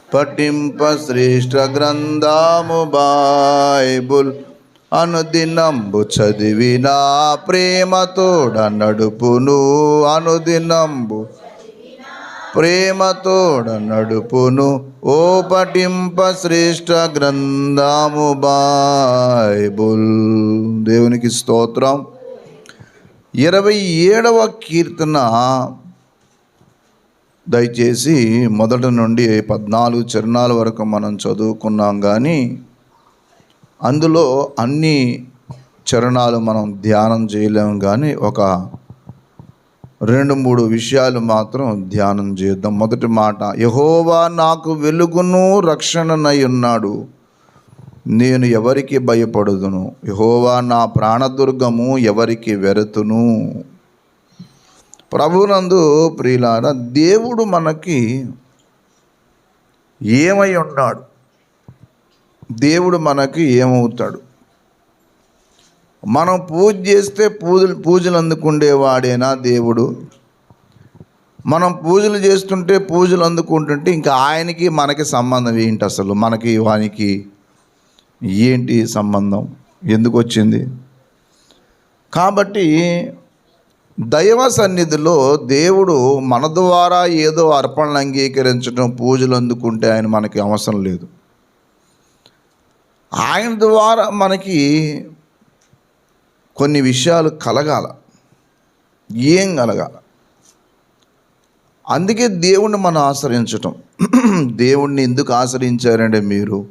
పఠింప శ్రేష్ఠ గ్రంథము బైబుల్ అనుదినంబు చదివిన ప్రేమతోడ నడుపును. అనుదినంబు ప్రేమతోడ నడుపును. ఓ పఠింప శ్రేష్ఠ గ్రంథము బైబుల్. దేవునికి స్తోత్రం. 27వ కీర్తన దయచేసి మొదటి నుండి 14 చరణాల వరకు మనం చదువుకున్నాం, కానీ అందులో అన్ని చరణాలు మనం ధ్యానం చేయలేము. కానీ ఒక 2-3 విషయాలు మాత్రం ధ్యానం చేద్దాం. మొదటి మాట, యెహోవా నాకు వెలుగును రక్షణనై ఉన్నాడు, నేను ఎవరికి భయపడుదును. యెహోవా నా ప్రాణదుర్గము, ఎవరికి వెరతును. ప్రభునందు ప్రియులారా, దేవుడు మనకి ఏమై ఉన్నాడు? దేవుడు మనకి ఏమవుతాడు? మనం పూజ చేస్తే పూజలు అందుకుండేవాడేనా దేవుడు? మనం పూజలు చేస్తుంటే పూజలు అందుకుంటుంటే ఇంకా ఆయనకి మనకి సంబంధం ఏంటి? అసలు మనకి వానికి ఏంటి సంబంధం? ఎందుకు వచ్చింది? కాబట్టి దైవ సన్నిధిలో దేవుడు మన ద్వారా ఏదో అర్పణలు అంగీకరించడం, పూజలు అందుకుంటే ఆయన మనకి అవసరం లేదు. ఆయన ద్వారా మనకి కొన్ని విషయాలు కలగాల. ఏం కలగాల? అందుకే దేవుణ్ణి మనం ఆశ్రయించటం. దేవుణ్ణి ఎందుకు ఆశ్రయించారంటే మీరు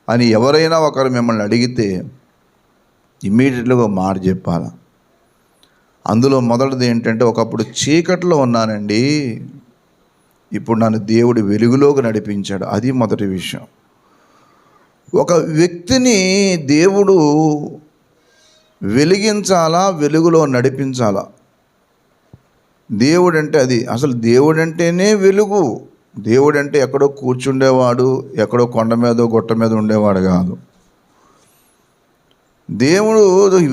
అని ఎవరైనా ఒకరు మిమ్మల్ని అడిగితే ఇమ్మీడియట్గా మాట చెప్పాలి. అందులో మొదటిది ఏంటంటే, ఒకప్పుడు చీకట్లో ఉన్నానండి, ఇప్పుడు నన్ను దేవుడు వెలుగులోకి నడిపించాడు. అది మొదటి విషయం. ఒక వ్యక్తిని దేవుడు వెలిగించాలా, వెలుగులో నడిపించాలా? దేవుడంటే అది. అసలు దేవుడంటేనే వెలుగు. దేవుడంటే ఎక్కడో కూర్చుండేవాడు, ఎక్కడో కొండ మీద గుట్ట మీద ఉండేవాడు కాదు. దేవుడు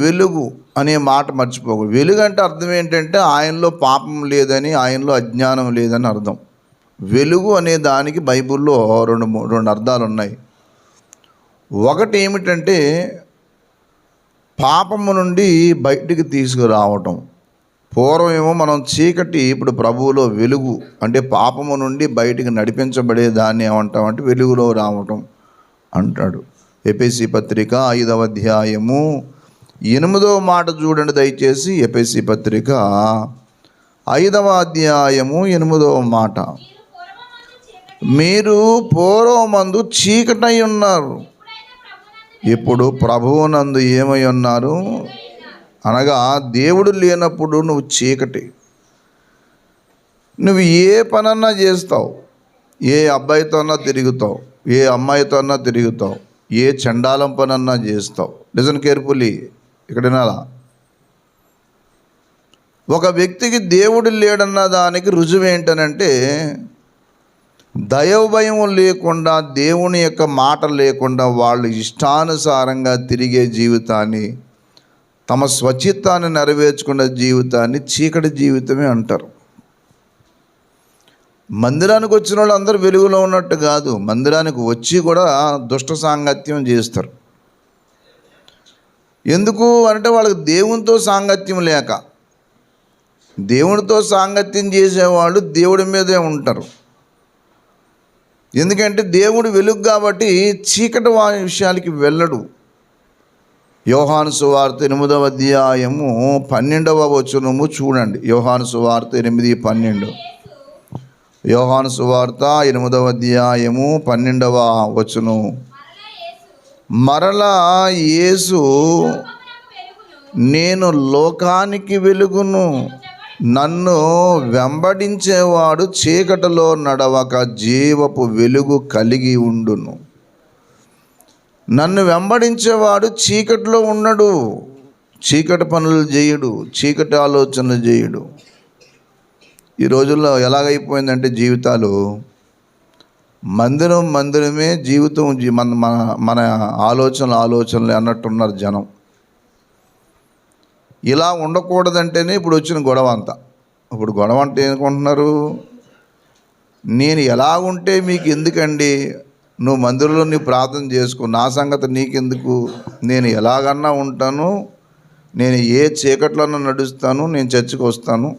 వెలుగు అనే మాట మర్చిపోకూడదు. వెలుగు అంటే అర్థం ఏంటంటే ఆయనలో పాపం లేదని, ఆయనలో అజ్ఞానం లేదని అర్థం. వెలుగు అనే దానికి బైబిల్లో రెండు అర్థాలు ఉన్నాయి. ఒకటి ఏమిటంటే పాపము నుండి బయటికి తీసుకురావటం. పూర్వం ఏమో మనం చీకటి, ఇప్పుడు ప్రభువులో వెలుగు. అంటే పాపము నుండి బయటికి నడిపించబడే దాన్ని ఏమంటామంటే వెలుగులో రావటం అంటాడు. ఎఫెసీ పత్రిక 5వ అధ్యాయము 8వ మాట చూడండి దయచేసి. ఎఫెసీ పత్రిక 5వ అధ్యాయము 8వ మాట, మీరు పూర్వమందు చీకటై ఉన్నారు, ఇప్పుడు ప్రభువునందు ఏమై ఉన్నారు అనగా దేవుడు లేనప్పుడు నువ్వు చీకటి. నువ్వు ఏ పనన్నా చేస్తావు, ఏ అబ్బాయితోన్నా తిరుగుతావు, ఏ అమ్మాయితోన్నా తిరుగుతావు, ఏ చండాలం పనన్నా చేస్తావు. లిజన్ కేర్ఫుల్లీ, ఇక్కడ వినాలా? ఒక వ్యక్తికి దేవుడు లేడన్న దానికి రుజువు ఏంటనంటే, దైవ భయం లేకుండా, దేవుని యొక్క మాట లేకుండా వాళ్ళు ఇష్టానుసారంగా తిరిగే జీవితాన్ని, తమ స్వచిత్తాన్ని నెరవేర్చుకున్న జీవితాన్ని చీకటి జీవితమే అంటారు. మందిరానికి వచ్చిన వాళ్ళు అందరూ వెలుగులో ఉన్నట్టు కాదు. మందిరానికి వచ్చి కూడా దుష్ట సాంగత్యం చేస్తారు. ఎందుకు అంటే వాళ్ళకి దేవునితో సాంగత్యం లేక. దేవునితో సాంగత్యం చేసేవాళ్ళు దేవుడి మీదే ఉంటారు. ఎందుకంటే దేవుడు వెలుగు కాబట్టి చీకటి విషయాలకి వెళ్ళడు. యోహాను సువార్త 8వ అధ్యాయము 12వ వచనము చూడండి. యోహాను సువార్త 8:12. యోహాను సువార్త 8వ అధ్యాయము 12వ వచనం. మరలా యేసు, నేను లోకానికి వెలుగును, నన్ను వెంబడించేవాడు చీకటిలో నడవక జీవపు వెలుగు కలిగి ఉండును. నన్ను వెంబడించేవాడు చీకటిలో ఉండడు, చీకటి పనులు చేయడు, చీకటి ఆలోచనలు చేయడు. ఈ రోజుల్లో ఎలాగైపోయిందంటే జీవితాలు, మందిరమే జీవితం, మన ఆలోచనలు అన్నట్టున్నారు జనం. ఇలా ఉండకూడదంటేనే ఇప్పుడు వచ్చిన గొడవ అంతా. ఇప్పుడు గొడవ అంటే ఏమనుకుంటున్నారు? నేను ఎలా ఉంటే మీకు ఎందుకండి, నువ్వు మందిరంలో నీ ప్రార్థన చేసుకో, నా సంగతి నీకెందుకు, నేను ఎలాగన్నా ఉంటాను, నేను ఏ చీకట్లన్నా నడుస్తాను, నేను చర్చికి వస్తాను,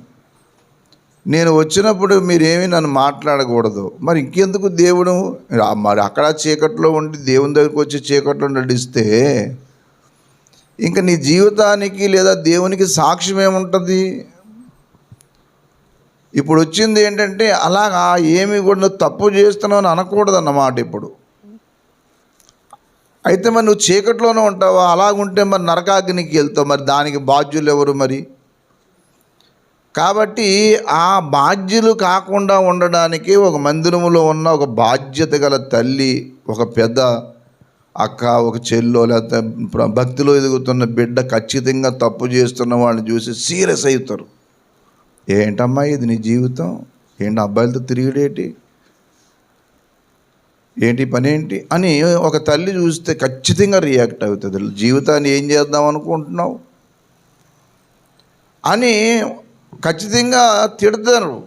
నేను వచ్చినప్పుడు మీరేమీ నన్ను మాట్లాడకూడదు. మరి ఇంకెందుకు దేవుడు, మరి అక్కడ చీకట్లో ఉండి దేవుని దగ్గరికి వచ్చి చీకట్లో నడిస్తే ఇంకా నీ జీవితానికి లేదా దేవునికి సాక్ష్యం ఏముంటుంది? ఇప్పుడు వచ్చింది ఏంటంటే అలాగా ఏమి కూడా నువ్వు తప్పు చేస్తున్నావు అని అనకూడదు అన్నమాట. ఇప్పుడు అయితే మరి నువ్వు చీకట్లోనే ఉంటావా? అలాగుంటే మరి నరకాగ్నికి వెళ్తావు, మరి దానికి బాధ్యులు ఎవరు మరి? కాబట్టి ఆ బాధ్యులు కాకుండా ఉండడానికి ఒక మందిరములో ఉన్న ఒక బాధ్యత గల తల్లి, ఒక పెద్ద అక్క, ఒక చెల్లో, లేకపోతే భక్తిలో ఎదుగుతున్న బిడ్డ ఖచ్చితంగా తప్పు చేస్తున్న వాళ్ళని చూసి సీరియస్ అవుతారు. ఏంటమ్మా ఇది నీ జీవితం, ఏంటి అబ్బాయిలతో తిరిగిడేటి, ఏంటి పని ఏంటి అని ఒక తల్లి చూస్తే ఖచ్చితంగా రియాక్ట్ అవుతుంది. జీవితాన్ని ఏం చేద్దాం అనుకుంటున్నావు అని ఖచ్చితంగా తిడతారు.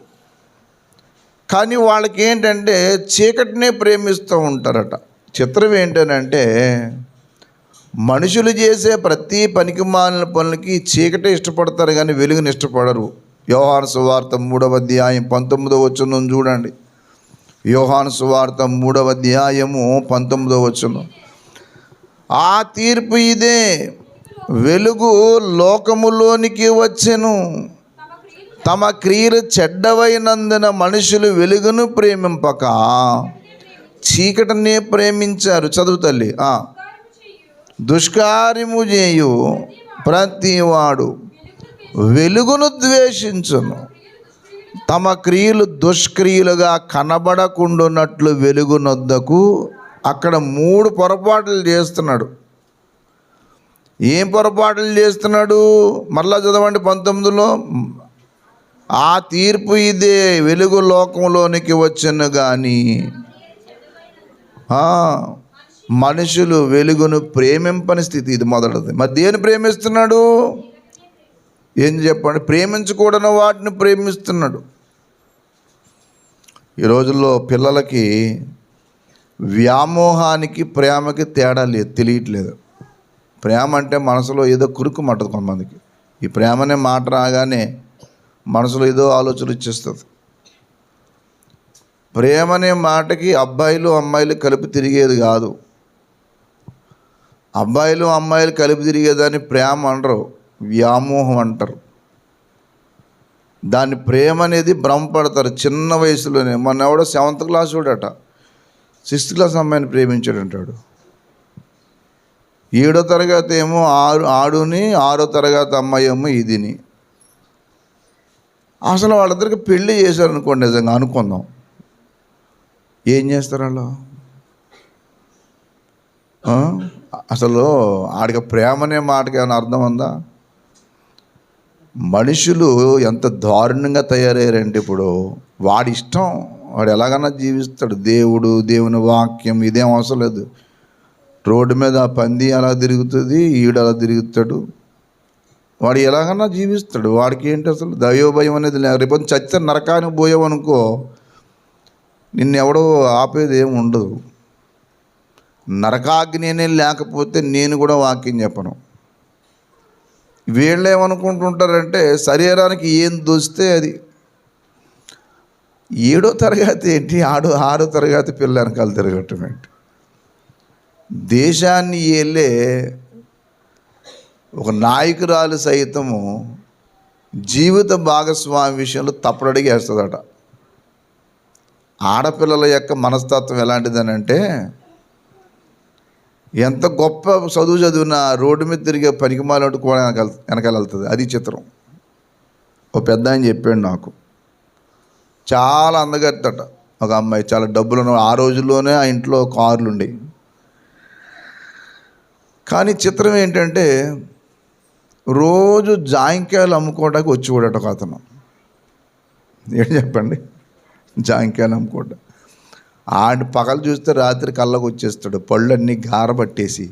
కానీ వాళ్ళకి ఏంటంటే చీకటినే ప్రేమిస్తూ ఉంటారట. చిత్రం ఏంటనంటే మనుషులు చేసే ప్రతి పనికిమాలిన పనులకి చీకటే ఇష్టపడతారు కానీ వెలుగుని ఇష్టపడరు. యోహాను సువార్త 3వ అధ్యాయం 19వ వచనం చూడండి. యోహాను సువార్త 3వ అధ్యాయము 19వ వచనం. ఆ తీర్పు ఇదే, వెలుగు లోకములోనికి వచ్చెను, తమ క్రియలు చెడ్డవైనందున మనుషులు వెలుగును ప్రేమింపక చీకటినే ప్రేమించారు. చదువు తల్లి. దుష్కార్యము చేయు ప్రతివాడు వెలుగును ద్వేషించును, తమ క్రియలు దుష్క్రియలుగా కనబడకుండానట్లు వెలుగునొద్దకు. అక్కడ 3 పొరపాట్లు చేస్తున్నాడు. ఏం పొరపాట్లు చేస్తున్నాడు? మరలా చదవండి 19లో. ఆ తీర్పు ఇదే, వెలుగు లోకంలోనికి వచ్చెను కానీ మనుషులు వెలుగును ప్రేమింపని స్థితి. ఇది మొదటిది. మరి దేని ప్రేమిస్తున్నాడు? ఏం చెప్పండి? ప్రేమించకూడని వాటిని ప్రేమిస్తున్నాడు. ఈ రోజుల్లో పిల్లలకి వ్యామోహానికి ప్రేమకి తేడా లేదు, తెలియట్లేదు. ప్రేమ అంటే మనసులో ఏదో కురుకు మట్టదు కొంతమందికి. ఈ ప్రేమనే మాట రాగానే మనసులో ఏదో ఆలోచన వచ్చేస్తుంది. ప్రేమనే మాటకి అబ్బాయిలు అమ్మాయిలు కలిపి తిరిగేది కాదు. అబ్బాయిలు అమ్మాయిలు కలిపి తిరిగేదాన్ని ప్రేమ అనరు, వ్యామోహం అంటారు. దాన్ని ప్రేమ అనేది భ్రమపడతారు చిన్న వయసులోనే. మొన్న ఎవడో 7th క్లాస్ చూడట 6th క్లాస్ అమ్మాయిని ప్రేమించాడు అంటాడు. 7వ తరగతి ఏమో ఆడుని, 6వ తరగతి అమ్మాయి ఏమో ఇదిని. అసలు వాళ్ళిద్దరికి పెళ్ళి చేశారనుకోండి, నిజంగా అనుకుందాం, ఏం చేస్తారు వాళ్ళు? అసలు ఆడికి ప్రేమనే మాటకి ఏమైనా అర్థం ఉందా? మనుషులు ఎంత దారుణంగా తయారయ్యారంటే ఇప్పుడు వాడి ఇష్టం, వాడు ఎలాగన్నా జీవిస్తాడు. దేవుడు, దేవుని వాక్యం ఇదేం అవసరం లేదు. రోడ్డు మీద పంది అలా తిరుగుతుంది, ఈడు అలా తిరుగుతాడు, వాడు ఎలాగన్నా జీవిస్తాడు. వాడికి ఏంటి అసలు దైవభయం అనేది లేదు. రేపు చచ్చిన నరకానికి పోయావనుకో, నిన్నెవడో ఆపేది ఏమి ఉండదు. నరకాగ్ని అనేది లేకపోతే నేను కూడా వాక్యం చెప్పను. వీళ్ళు ఏమనుకుంటుంటారంటే శరీరానికి ఏం దోస్తే అది. 7వ తరగతి ఏంటి, 6వ తరగతి పిల్ల వెనకాల తిరగటం ఏంటి? దేశాన్ని ఏలే ఒక నాయకురాలు సైతము జీవిత భాగస్వామి విషయంలో తప్పుడడిగేస్తుందట. ఆడపిల్లల యొక్క మనస్తత్వం ఎలాంటిదని అంటే, ఎంత గొప్ప చదువు చదివినా రోడ్డు మీద తిరిగే పనికిమాలంటూ కూడా వెనకాల వెళ్తుంది. అది చిత్రం. ఒక పెద్ద ఆయన చెప్పాడు నాకు, చాలా అందగత్తట ఒక అమ్మాయి, చాలా డబ్బులు. ఆ రోజుల్లోనే ఆ ఇంట్లో కార్లు ఉండేవి. కానీ చిత్రం ఏంటంటే రోజు జాయింకాయలు అమ్ముకోవడానికి వచ్చి కూడా ఒక అతను. ఏంటి చెప్పండి, జాయింకాయలు అమ్ముకోవడం. ఆడి పగలు చూస్తే రాత్రి కళ్ళకు వచ్చేస్తాడు, పళ్ళన్నీ గారబట్టేసి.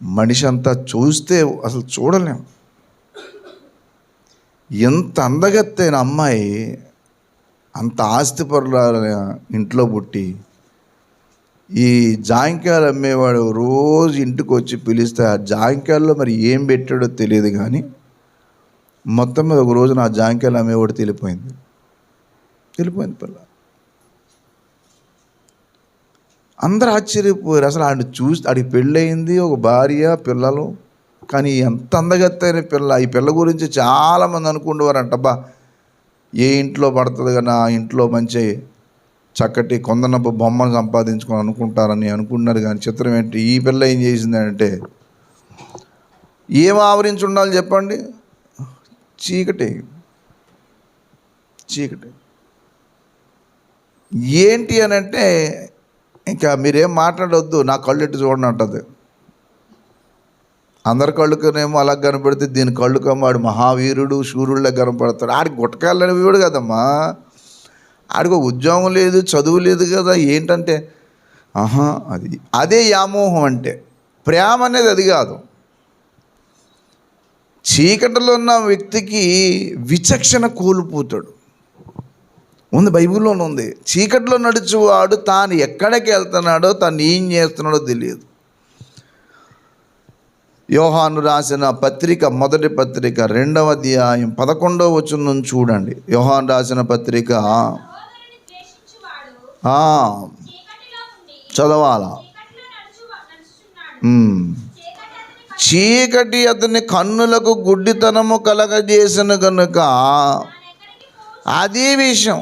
మనిషి అంతా చూస్తే అసలు చూడలేం. ఎంత అందగత్తైన అమ్మాయి అంత ఆస్తిపరుల ఇంట్లో పుట్టి ఈ జాంకాయలు అమ్మేవాడు రోజు ఇంటికి వచ్చి పిలిస్తే ఆ జాంకాయల్లో మరి ఏం పెట్టాడో తెలియదు, కానీ మొత్తం మీద ఒక రోజు నా జాంకాయలు అమ్మేవాడు తెలిపోయింది పిల్ల. అందరూ ఆశ్చర్యపోయారు. అసలు ఆడిని చూసి, ఆడికి పెళ్ళయింది, ఒక భార్య, పిల్లలు, కానీ ఎంత అందగత్తైన పిల్ల. ఈ పిల్ల గురించి చాలామంది అనుకుంటేవారంట, అబ్బా ఏ ఇంట్లో పడుతుంది కానీ ఆ ఇంట్లో మంచి చక్కటి కొందనపు బొమ్మను సంపాదించుకొని అనుకుంటారని అనుకున్నారు. కానీ చిత్రం ఏంటి, ఈ పిల్ల ఏం చేసిందంటే, ఏం ఆవరించి ఉండాలి చెప్పండి, చీకటి. ఏంటి అని అంటే, ఇంకా మీరేం మాట్లాడొద్దు, నా కళ్ళు ఎట్టు చూడండి అంటది. అందరి కళ్ళుకనేమో అలా కనపడితే దీని కళ్ళుకమ్మ వాడు మహావీరుడు శూరుళ్ళ కనపడతాడు. ఆడికి గుట్టకాళ్ళనివాడు కదమ్మా, ఆడికి ఉద్యోగం లేదు, చదువు లేదు కదా. ఏంటంటే అదే వ్యామోహం అంటే. ప్రేమ అనేది అది కాదు. చీకటిలో ఉన్న వ్యక్తికి విచక్షణ కోల్పోతాడు. ఉంది, బైబిల్లోనే ఉంది. చీకటిలో నడుచువాడు తాను ఎక్కడికి వెళ్తున్నాడో, తాను ఏం చేస్తున్నాడో తెలియదు. యోహాను రాసిన పత్రిక, మొదటి పత్రిక 2వ అధ్యాయం 11వ వచనం చూడండి. యోహాను రాసిన పత్రిక చదవాలా. చీకటి అతని కన్నులకు గుడ్డితనము కలగజేసిన కనుక, అదే విషయం,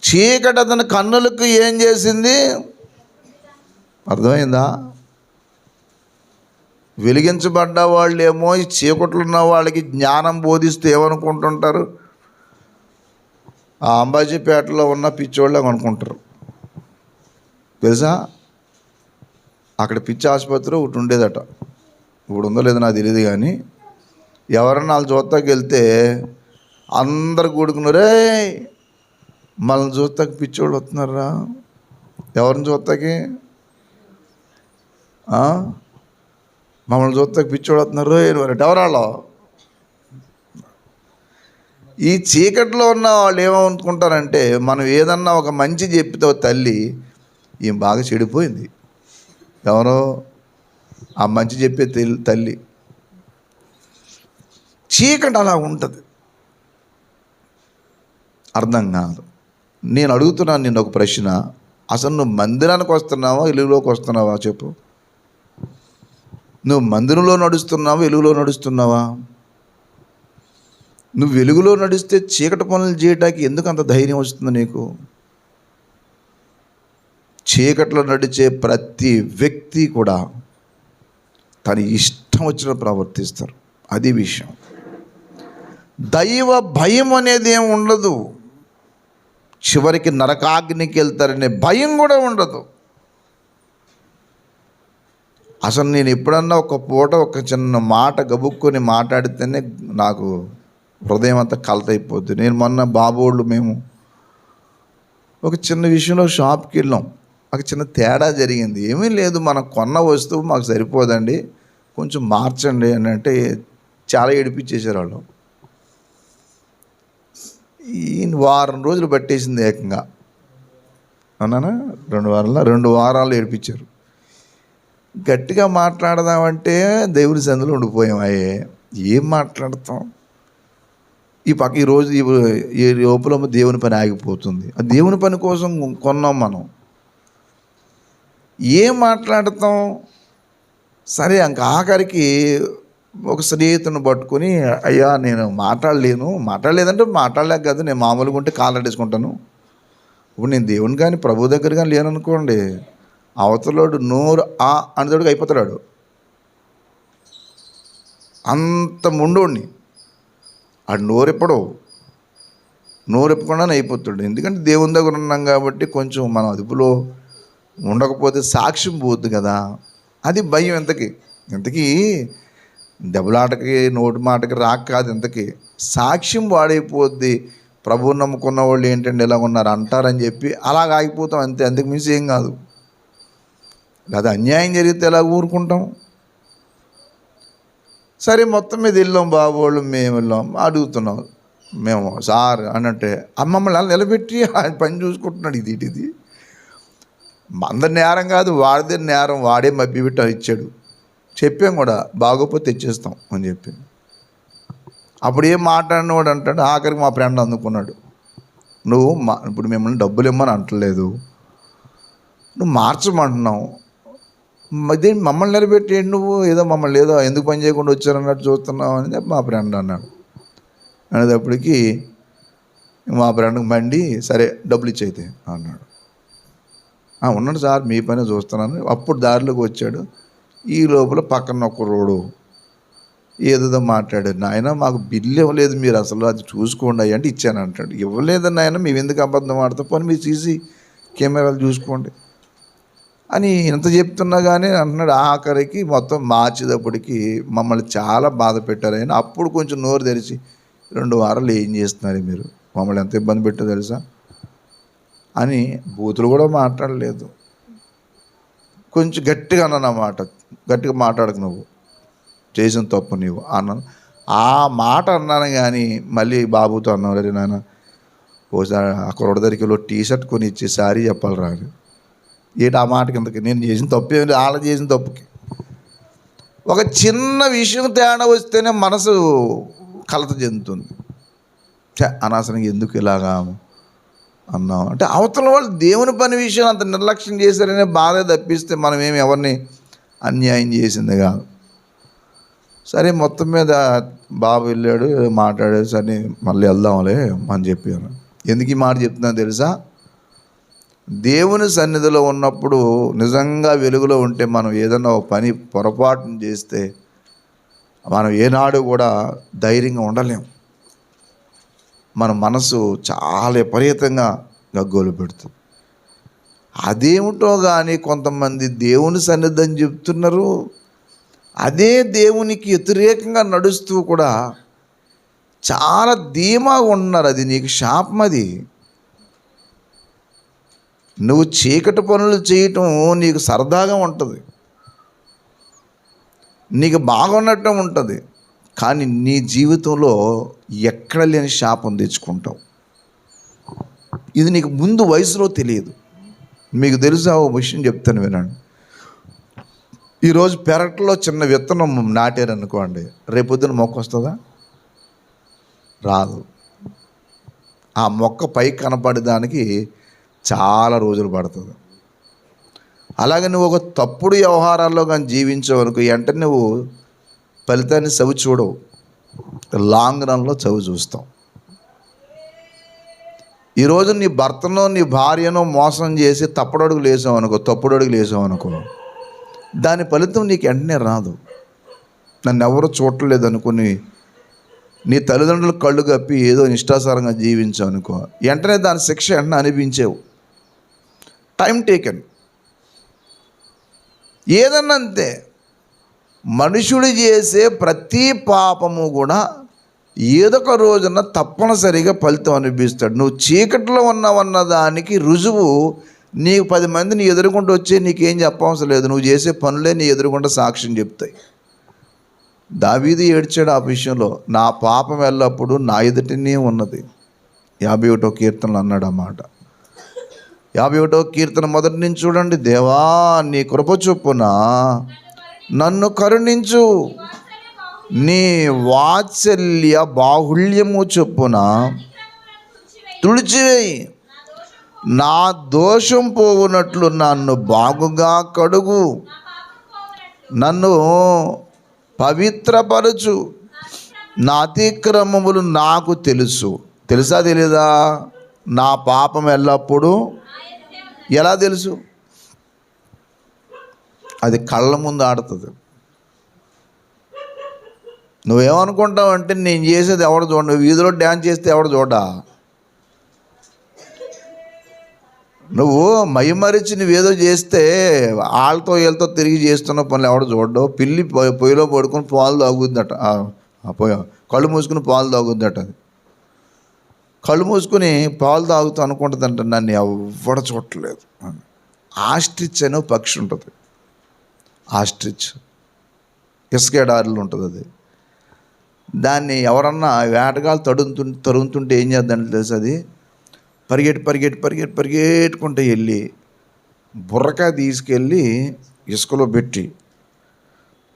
చీకటి అతని కన్నులకు ఏం చేసింది, అర్థమైందా? వెలిగించబడ్డ వాళ్ళు ఏమో ఈ చీకట్లో ఉన్న వాళ్ళకి జ్ఞానం బోధిస్తే ఏమనుకుంటుంటారు, ఆ అంబాజీపేటలో ఉన్న పిచ్చోళ్ళు అనుకుంటారు. తెలుసా, అక్కడ పిచ్చి ఆసుపత్రి ఒకటి ఉండేదట, ఇప్పుడు ఉందో లేదో నాకు తెలియదు, కానీ ఎవరన్నా వాళ్ళు చూస్తాకి వెళ్తే అందరు కూడుకున్నారే, మనల్ని చూస్తాకి పిచ్చోళ్ళు వస్తున్నారా, ఎవరిని చూస్తాకి, మమ్మల్ని చూస్తాకి పిచ్చోళ్ళు వస్తున్నారు ఎవరాళ్ళు. ఈ చీకట్లో ఉన్న వాళ్ళు ఏమనుకుంటారంటే, మనం ఏదన్నా ఒక మంచి చెప్తే తల్లి ఏం బాగా చెడిపోయింది, ఎవరో ఆ మంచి చెప్పే తల్లి. చీకటి అలా ఉంటుంది, అర్థం కాదు. నేను అడుగుతున్నాను నిన్ను ఒక ప్రశ్న, అసలు నువ్వు మందిరానికి వస్తున్నావా, వెలుగులోకి వస్తున్నావా చెప్పు. నువ్వు మందిరంలో నడుస్తున్నావా, వెలుగులో నడుస్తున్నావా? నువ్వు వెలుగులో నడిస్తే చీకటి పనులు చేయడానికి ఎందుకు అంత ధైర్యం వస్తుంది నీకు? చీకట్లో నడిచే ప్రతి వ్యక్తి కూడా తన ఇష్టం వచ్చిన ప్రవర్తిస్తారు, అది విషయం. దైవ భయం అనేది ఏమి ఉండదు, చివరికి నరకాగ్నికి వెళ్తారనే భయం కూడా ఉండదు. అసలు నేను ఎప్పుడన్నా ఒక పూట ఒక చిన్న మాట గబుక్కొని మాట్లాడితేనే నాకు హృదయం అంతా కలతైపోద్ది. నేను మొన్న బాబోళ్ళు మేము ఒక చిన్న విషయంలో షాప్కి వెళ్ళాం, ఒక చిన్న తేడా జరిగింది. ఏమీ లేదు, మనం కొన్న వస్తువు మాకు సరిపోదండి, కొంచెం మార్చండి అని అంటే చాలా ఏడిపించేశారు వాళ్ళు. ఈ వారం రోజులు పట్టేసింది ఏకంగా, అన్నానా 2 వారాలు ఏడిపించారు. గట్టిగా మాట్లాడదామంటే దేవుని సందులో ఉండిపోయాం. ఏం మాట్లాడతాం, ఈ పక్క ఈరోజు ఈ లోపల దేవుని పని ఆగిపోతుంది. ఆ దేవుని పని కోసం కొన్నాం మనం, ఏం మాట్లాడతాం? సరే ఇంక ఆఖరికి ఒక స్నేహితుని పట్టుకొని, అయ్యా నేను మాట్లాడలేదంటే మాట్లాడలేక కాదు, నేను మామూలుగా ఉంటే కాలడేసుకుంటాను. ఇప్పుడు నేను దేవుని కానీ ప్రభు దగ్గర కానీ లేననుకోండి, అవతలోడు నోరు అనేటోడికి అయిపోతాడు, అంత ముండోడిని. ఆడు నోరెప్పకుండానే అయిపోతాడు. ఎందుకంటే దేవుని దగ్గర ఉన్నాం కాబట్టి కొంచెం మనం అదుపులో ఉండకపోతే సాక్ష్యం పోద్ది కదా, అది భయం. ఇంతకీ దెబ్బలాటకి నోటి మాటకి రాక కాదు, ఇంతకీ సాక్ష్యం వాడైపోద్ది. ప్రభువుని నమ్ముకున్న వాళ్ళు ఏంటంటే ఇలా ఉన్నారు అంటారని చెప్పి అలాగ ఆగిపోతాం అంతే, అందుకు మించి ఏం కాదు. లేదా అన్యాయం జరిగితే ఎలా ఊరుకుంటాం? సరే మొత్తం మీద వెళ్ళాం, బాబోళ్ళు మేము వెళ్ళాం, అడుగుతున్నాం, మేము సార్ అని అంటే మమ్మల్ని అలా నిలబెట్టి ఆయన పని చూసుకుంటున్నాడు. ఇది అందరి నేరం కాదు, వాడిదే నేరం, వాడే మభ్యపెట్టి ఇచ్చాడు. చెప్పాం కూడా, బాగోపోతే తెచ్చేస్తాం అని చెప్పి. అప్పుడు ఏం మాట్లాడినవాడు అంటాడు, ఆఖరికి మా ఫ్రెండ్ అందుకున్నాడు, నువ్వు ఇప్పుడు మిమ్మల్ని డబ్బులు ఇమ్మని అంటలేదు, నువ్వు మార్చమంటున్నావు, ఇదే మమ్మల్ని నిలబెట్టి నువ్వు ఏదో మమ్మల్ని ఏదో ఎందుకు పని చేయకుండా వచ్చారన్నట్టు చూస్తున్నావు అని చెప్పి మా ఫ్రెండ్ అన్నాడు. అనేటప్పటికి మా ఫ్రెండ్కి మండి, సరే డబ్బులు ఇచ్చైతే అన్నాడు. ఉన్నాడు సార్, మీ పనే చూస్తున్నాను. అప్పుడు దారిలోకి వచ్చాడు. ఈ లోపల పక్కన ఒక రోడ్డు ఏదో మాట్లాడాడు, నాయన మాకు బిల్లు ఇవ్వలేదు మీరు, అసలు అది చూసుకోండి అంటే ఇచ్చాను అంటాడు. ఇవ్వలేదని నాయన మేము ఎందుకు అబద్ధం ఆడతాం, పోనీ మీరు సీసీ కెమెరాలు చూసుకోండి అని ఇంత చెప్తున్నా కానీ అంటున్నాడు. ఆఖరికి మొత్తం మార్చేటప్పటికి మమ్మల్ని చాలా బాధ పెట్టారు. ఆయన అప్పుడు కొంచెం నోరు తెరిచి, 2 వారాలు ఏం చేస్తున్నారు మీరు, మమ్మల్ని ఎంత ఇబ్బంది పెట్టారో తెలుసా అని బూతులు కూడా మాట్లాడలేదు. కొంచెం గట్టిగా అన్నమాట, గట్టిగా మాట్లాడకు, నువ్వు చేసిన తప్పు నీవు అన్నాను. ఆ మాట అన్నాను కానీ మళ్ళీ బాబుతో అన్నావు, రే నాన్న ఓసారి అక్కడ దగ్గరికి టీ-షర్ట్ కొని ఇచ్చి సారీ చెప్పాలి రాదు ఏంటి ఆ మాట కిందకి. నేను చేసిన తప్పు ఏమి, వాళ్ళ చేసిన తప్పుకి ఒక చిన్న విషయం తేడా వస్తేనే మనసు కలత చెందుతుంది. అనవసరంగా ఎందుకు ఇలాగా అన్నాం అంటే అవతల వాళ్ళు దేవుని పని విషయం అంత నిర్లక్ష్యం చేశారనే బాధ తప్పిస్తే మనం ఏమి ఎవరిని అన్యాయం చేసింది కాదు. సరే మొత్తం మీద బాబు వెళ్ళాడు, మాట్లాడాడు, సరే మళ్ళీ వెళ్దాంలే అని చెప్పాను. ఎందుకు ఈ మాట చెప్తున్నా తెలుసా, దేవుని సన్నిధిలో ఉన్నప్పుడు నిజంగా వెలుగులో ఉంటే మనం ఏదన్నా ఒక పని పొరపాటును చేస్తే మనం ఏనాడు కూడా ధైర్యంగా ఉండలేం. మన మనసు చాలా విపరీతంగా గగ్గోలు పెడుతుంది. అదేమిటో కానీ కొంతమంది దేవుని సన్నిధి అని చెప్తున్నారు, అదే దేవునికి వ్యతిరేకంగా నడుస్తూ కూడా చాలా ధీమాగా ఉన్నారు. అది నీకు శాపం. అది నువ్వు చీకటి పనులు చేయటం నీకు సరదాగా ఉంటుంది, నీకు బాగున్నట్టు ఉంటుంది, కానీ నీ జీవితంలో ఎక్కడ లేని శాపం తెచ్చుకుంటావు. ఇది నీకు ముందు వయసులో తెలియదు. మీకు తెలుసా, ఓ విషయం చెప్తాను వినండి. ఈరోజు పెరట్లో చిన్న విత్తనం నాటారనుకోండి, రేపొద్దున మొక్క వస్తుందా? రాదు. ఆ మొక్క పైకి కనపడడానికి చాలా రోజులు పడుతుంది. అలాగే నువ్వు ఒక తప్పుడు వ్యవహారాల్లో కానీ జీవించావు అనుకో, వెంటనే నువ్వు ఫలితాన్ని చవి చూడవు, లాంగ్ రన్లో చవి చూస్తావు. ఈరోజు నీ భర్తనో నీ భార్యనో మోసం చేసి తప్పుడు అడుగులు వేసావు అనుకో, దాని ఫలితం నీకు వెంటనే రాదు. నన్ను ఎవరు చూడలేదు అనుకుని నీ తల్లిదండ్రులు కళ్ళు కప్పి ఏదో నిష్ఠాసారంగా జీవించావు అనుకో, వెంటనే దాని శిక్ష వెంటనే అనిపించేవు. Time taken. ఏదన్నా అంతే, మనుషుడు చేసే ప్రతి పాపము కూడా ఏదొక రోజున తప్పనిసరిగా ఫలితం అనిపిస్తాడు. నువ్వు చీకట్లో ఉన్నావన్న దానికి రుజువు నీకు 10 మంది నీ ఎదురుకుంటూ వచ్చి నీకేం చెప్పవసరం లేదు, నువ్వు చేసే పనులే నీ ఎదురుకుంటూ సాక్ష్యం చెప్తాయి. దావీదు ఏడ్చాడు ఆ విషయంలో, నా పాపం ఎల్లప్పుడూ నా ఎదుటనే ఉన్నది. 51వ కీర్తనలు అన్నాడు అన్నమాట. 51వ కీర్తన మొదటి నుంచి చూడండి. దేవా నీ కృప చొప్పున నన్ను కరుణించు, నీ వాత్సల్య బాహుళ్యము చొప్పున తుడిచివేయి, నా దోషం పోవునట్లు నన్ను బాగుగా కడుగు, నన్ను పవిత్రపరచు, నా అతిక్రమములు నాకు తెలుసా తెలీదా? నా పాపం ఎల్లప్పుడూ ఎలా తెలుసు? అది కళ్ళ ముందు ఆడుతుంది. నువ్వేమనుకుంటావు అంటే నేను చేసేది ఎవడు చూడ, వీధిలో డ్యాన్స్ చేస్తే ఎవడు చూడా, నువ్వు మైమరిచి నువ్వేదో చేస్తే వాళ్ళతో వీళ్ళతో తిరిగి చేస్తున్న పనులు ఎవడు చూడవు. పిల్లి పొయ్యిలో పడుకొని పాలు తాగుద్దట, కళ్ళు మూసుకుని పాలు తాగుద్దట. అది కళ్ళు మూసుకుని పాలు తాగుతూ అనుకుంటుందంట, నన్ను ఎవడ చూడలేదు. ఆస్ట్రిచ్ అనే పక్షి ఉంటుంది, ఆస్ట్రిచ్ ఇసుక ఎడారిలో ఉంటుంది. అది దాన్ని ఎవరన్నా వేటగాళ్ళు తరుగుతుంటే ఏం చేద్దాంటే తెలుసు, అది పరిగెట్టుకుంటూ వెళ్ళి బుర్రకాయ తీసుకెళ్ళి ఇసుకలో పెట్టి,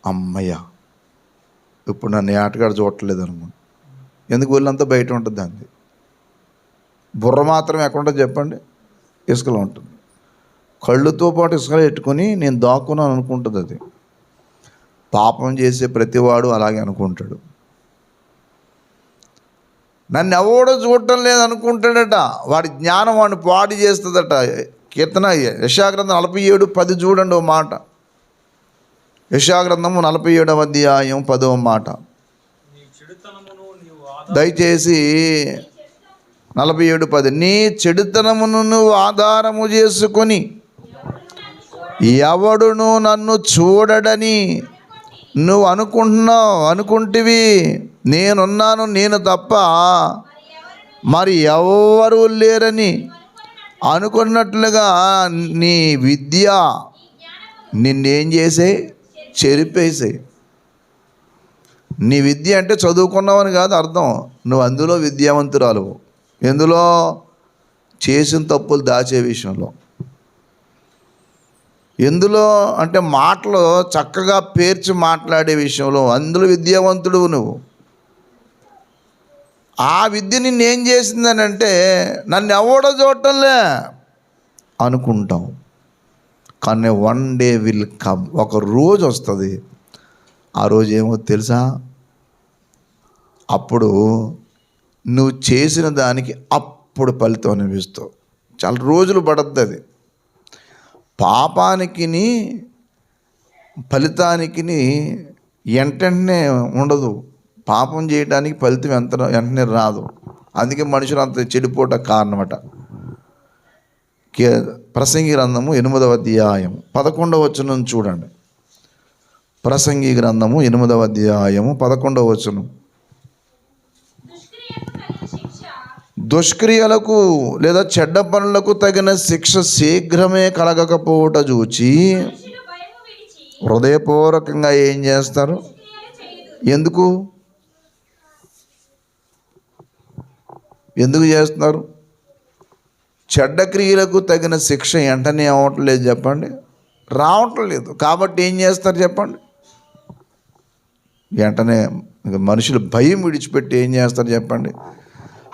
అమ్మయ్య ఇప్పుడు నన్ను వేటగాడు చూడట్లేదు అనుకోండి. ఎందుకు ఒళ్ళంతా బయట ఉంటుంది, దాన్ని బుర్ర మాత్రం ఎక్కడ ఉంటుంది చెప్పండి, ఇసుకలో ఉంటుంది. కళ్ళుతో పాటు ఇసుకలో పెట్టుకొని నేను దాక్కున్నాను అనుకుంటుంది. అది పాపం చేసే ప్రతివాడు అలాగే అనుకుంటాడు. నన్ను ఎవడో చూడటం లేదు అనుకుంటాడట. వాడి జ్ఞానం వాడిని పాడు చేస్తుందట. కీర్తన యెషయా-గ్రంథం 47:10 చూడండి ఓ మాట. యెషయా-గ్రంథము 47వ అధ్యాయం 10వ మాట. దయచేసి 47:10. నీ చెడుతనమును నువ్వు ఆధారము చేసుకొని ఎవడును నన్ను చూడడని నువ్వు అనుకుంటివి. నేనున్నాను, నేను తప్ప మరి ఎవరు లేరని అనుకున్నట్లుగా నీ విద్య నిన్నేం చేసాయి, చెరిపేసాయి. నీ విద్య అంటే చదువుకున్నావని కాదు అర్థం. నువ్వు అందులో విద్యావంతురాలు. ఎందులో? చేసిన తప్పులు దాచే విషయంలో. ఎందులో అంటే మాటలు చక్కగా పేర్చి మాట్లాడే విషయంలో, అందులో విద్యావంతుడు నువ్వు. ఆ విద్య నిన్నేం చేసిందని అంటే నన్ను ఎవడో చూడటంలే అనుకుంటాం. కానీ వన్ డే విల్ కమ్, ఒక రోజు వస్తుంది. ఆ రోజు ఏమో తెలుసా? అప్పుడు నువ్వు చేసిన దానికి అప్పుడు ఫలితం అనిపిస్తావు. చాలా రోజులు పడద్దు. అది పాపానికి ఫలితానికి వెంటనే ఉండదు. పాపం చేయడానికి ఫలితం వెంటనే రాదు. అందుకే మనుషులు అంత చెడిపోట కారణమట. ప్రసంగి గ్రంథము 8వ అధ్యాయం 11వ వచనం చూడండి. ప్రసంగి గ్రంథము 8వ అధ్యాయము 11వ వచనం. దుష్క్రియలకు లేదా చెడ్డ పనులకు తగిన శిక్ష శీఘ్రమే కలగకపోవట చూచి హృదయపూర్వకంగా ఏం చేస్తారు? ఎందుకు చేస్తున్నారు? చెడ్డ క్రియలకు తగిన శిక్ష వెంటనే అవ్వట్లేదు చెప్పండి, రావట్లేదు. కాబట్టి ఏం చేస్తారు చెప్పండి? వెంటనే మనుషులు భయం విడిచిపెట్టి ఏం చేస్తారు చెప్పండి?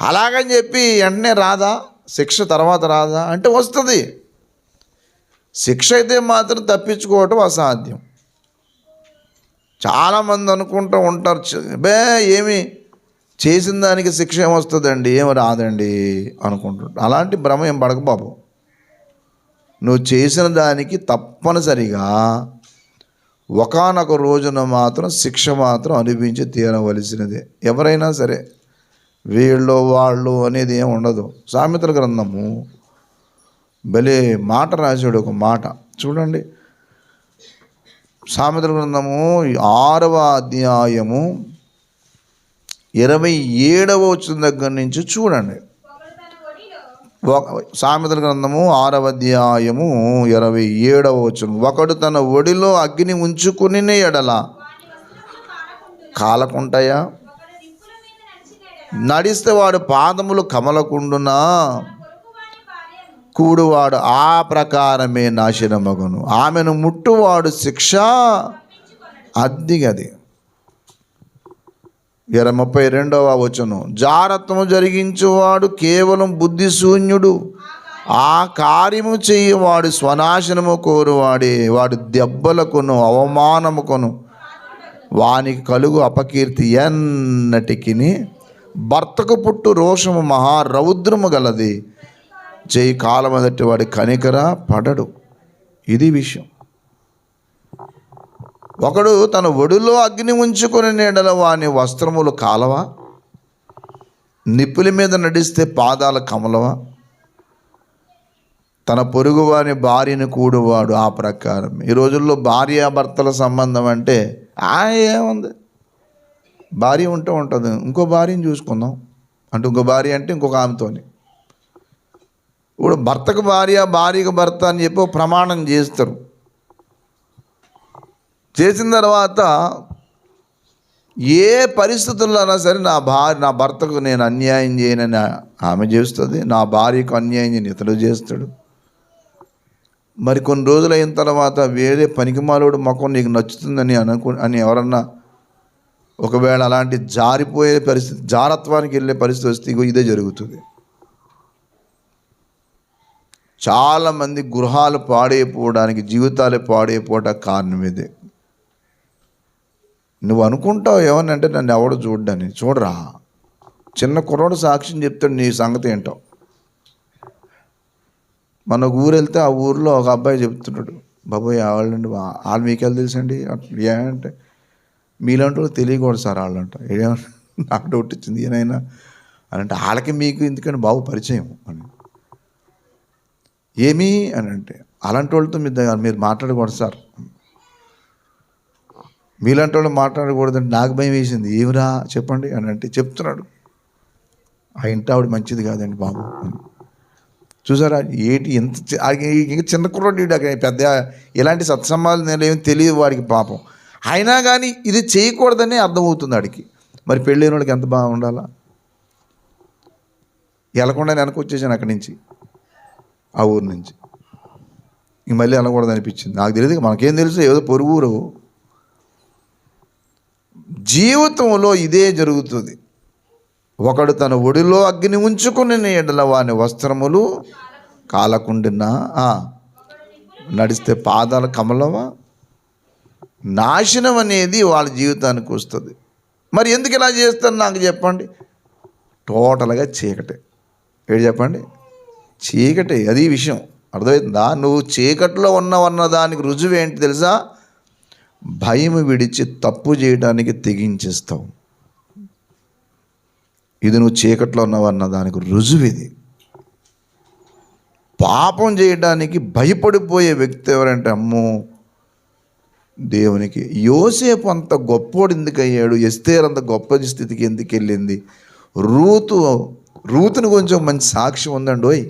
అలాగని చెప్పి వెంటనే రాదా శిక్ష? తర్వాత రాదా అంటే వస్తుంది. శిక్ష అయితే మాత్రం తప్పించుకోవటం అసాధ్యం. చాలామంది అనుకుంటూ ఉంటారు, ఏమి చేసిన దానికి శిక్ష ఏమొస్తుందండి, ఏమి రాదండి అనుకుంటుంటారు. అలాంటి భ్రమ ఏం పడక బాబు. నువ్వు చేసిన దానికి తప్పనిసరిగా ఒకానొక రోజున మాత్రం శిక్ష మాత్రం అనుభవించి తీరవలసినదే. ఎవరైనా సరే, వీళ్ళు వాళ్ళు అనేది ఏమి ఉండదు. సామెతల గ్రంథము భలే మాట రాశాడు, ఒక మాట చూడండి. సామెతల గ్రంథము 6వ అధ్యాయము 27వ వచనం దగ్గర నుంచి చూడండి. సామెతల గ్రంథము 6వ అధ్యాయము 27వ వచనం. ఒకడు తన ఒడిలో అగ్ని ఉంచుకుని ఎడల కాలకుంటాయా? నడిస్తే వాడు పాదములు కమలకుండునా కూడువాడు ఆ ప్రకారమే నాశనమగును. ఆమెను ముట్టువాడు శిక్ష అద్దిగది. 32వ వచనం. జారత్వము జరిగించువాడు కేవలం బుద్ధిశూన్యుడు, ఆ కార్యము చేయవాడు స్వనాశనము కోరువాడే. వాడు దెబ్బలకును అవమానముకును వానికి కలుగు అపకీర్తి ఎన్నటికి. భర్తకు పుట్టు రోషము మహారౌద్రము గలది, చేయి కాలమదటి వాడి కనికర పడడు. ఇది విషయం. ఒకడు తన ఒడిలో అగ్ని ఉంచుకొని నీడల వాని వస్త్రములు కాలవా? నిప్పుల మీద నడిస్తే పాదాల కమలవా? తన పొరుగు వాని భార్యను కూడువాడు ఆ ప్రకారం. ఈ రోజుల్లో భార్యాభర్తల సంబంధం అంటే ఏముంది, భార్య ఉంటుంది, ఇంకో భార్యను చూసుకుందాం అంటే, ఇంకో భార్య అంటే ఇంకొక ఆమెతోని. ఇప్పుడు భర్తకు భార్య, భార్యకు భర్త అని చెప్పి ప్రమాణం చేస్తారు. చేసిన తర్వాత ఏ పరిస్థితుల్లో అయినా సరే నా భర్తకు నేను అన్యాయం చేయనని ఆమె చేస్తుంది, నా భార్యకు అన్యాయం చేయని ఇతడు చేస్తాడు. మరి కొన్ని రోజులు అయిన తర్వాత వేరే పనికిమాలోడు ముఖం నీకు నచ్చుతుందని అని ఎవరన్నా ఒకవేళ అలాంటి జారిపోయే పరిస్థితి, జారత్వానికి వెళ్ళే పరిస్థితి వస్తే ఇదే జరుగుతుంది. చాలామంది గృహాలు పాడైపోవడానికి, జీవితాలు పాడైపోవడానికి కారణం ఇదే. నువ్వు అనుకుంటావు ఏమనంటే నన్ను ఎవడు చూడ్డని. చూడరా, చిన్న కుర్రాడు సాక్ష్యం చెప్తాడు నీ సంగతి ఏంటో. మన ఊరు వెళ్తే ఆ ఊరిలో ఒక అబ్బాయి చెప్తున్నాడు, బాబోయ్ వాళ్ళండి వాళ్ళు మీకెళ్ళి తెలుసండి ఏమంటే, మీలాంటి వాళ్ళు తెలియకూడదు సార్ వాళ్ళంట. ఏమంటే నాకు డౌట్ వచ్చింది ఏనైనా అని అంటే, వాళ్ళకి మీకు ఎందుకంటే బాబు పరిచయం అని. ఏమీ అని అంటే, అలాంటి వాళ్ళతో మీరు మాట్లాడకూడదు సార్, మీలాంటి వాళ్ళు మాట్లాడకూడదంటే నాకు భయం వేసింది. ఏమిరా చెప్పండి అని అంటే చెప్తున్నాడు, ఆ ఇంటి ఆవిడ మంచిది కాదండి బాబు. చూసారా ఏంటి ఎంత ఇంకా చిన్న కుర్రాడు, పెద్ద ఎలాంటి సత్సంబాలు ఏమి తెలియదు వాడికి పాపం. అయినా కానీ ఇది చేయకూడదని అర్థమవుతుంది వాడికి. మరి పెళ్ళైన వాడికి ఎంత బాగా ఉండాలా. వెళ్ళకుండా వెనక్కి వచ్చేసాను అక్కడి నుంచి, ఆ ఊరు నుంచి. ఇంక మళ్ళీ వెళ్ళకూడదు అనిపించింది. నాకు తెలియదు, మనకేం తెలుసు, ఏదో పొరుగు ఊరు. జీవితంలో ఇదే జరుగుతుంది. ఒకడు తన ఒడిలో అగ్ని ఉంచుకుని ఎడల వాని వస్త్రములు కాలకుండినా నడిస్తే పాదాలు కమలవా. నాశనం అనేది వాళ్ళ జీవితానికి వస్తుంది. మరి ఎందుకు ఇలా చేస్తారు నాకు చెప్పండి. టోటల్గా చీకటే. ఏడు చెప్పండి, చీకటే. అది విషయం అర్థమవుతుందా. నువ్వు చీకట్లో ఉన్నవన్న దానికి రుజువు ఏంటి తెలుసా? భయం విడిచి తప్పు చేయడానికి తెగించేస్తావు. ఇది నువ్వు చీకట్లో ఉన్నవన్న దానికి రుజువు. ఇది పాపం చేయడానికి భయపడిపోయే వ్యక్తి ఎవరంటే, అమ్మో దేవునికి యోసేపు అంత గొప్పోడు ఎందుకు అయ్యాడు, ఎస్తేర్ అంత గొప్ప స్థితికి ఎందుకు వెళ్ళింది, రూతుని కొంచెం మంచి సాక్ష్యం ఉందండి.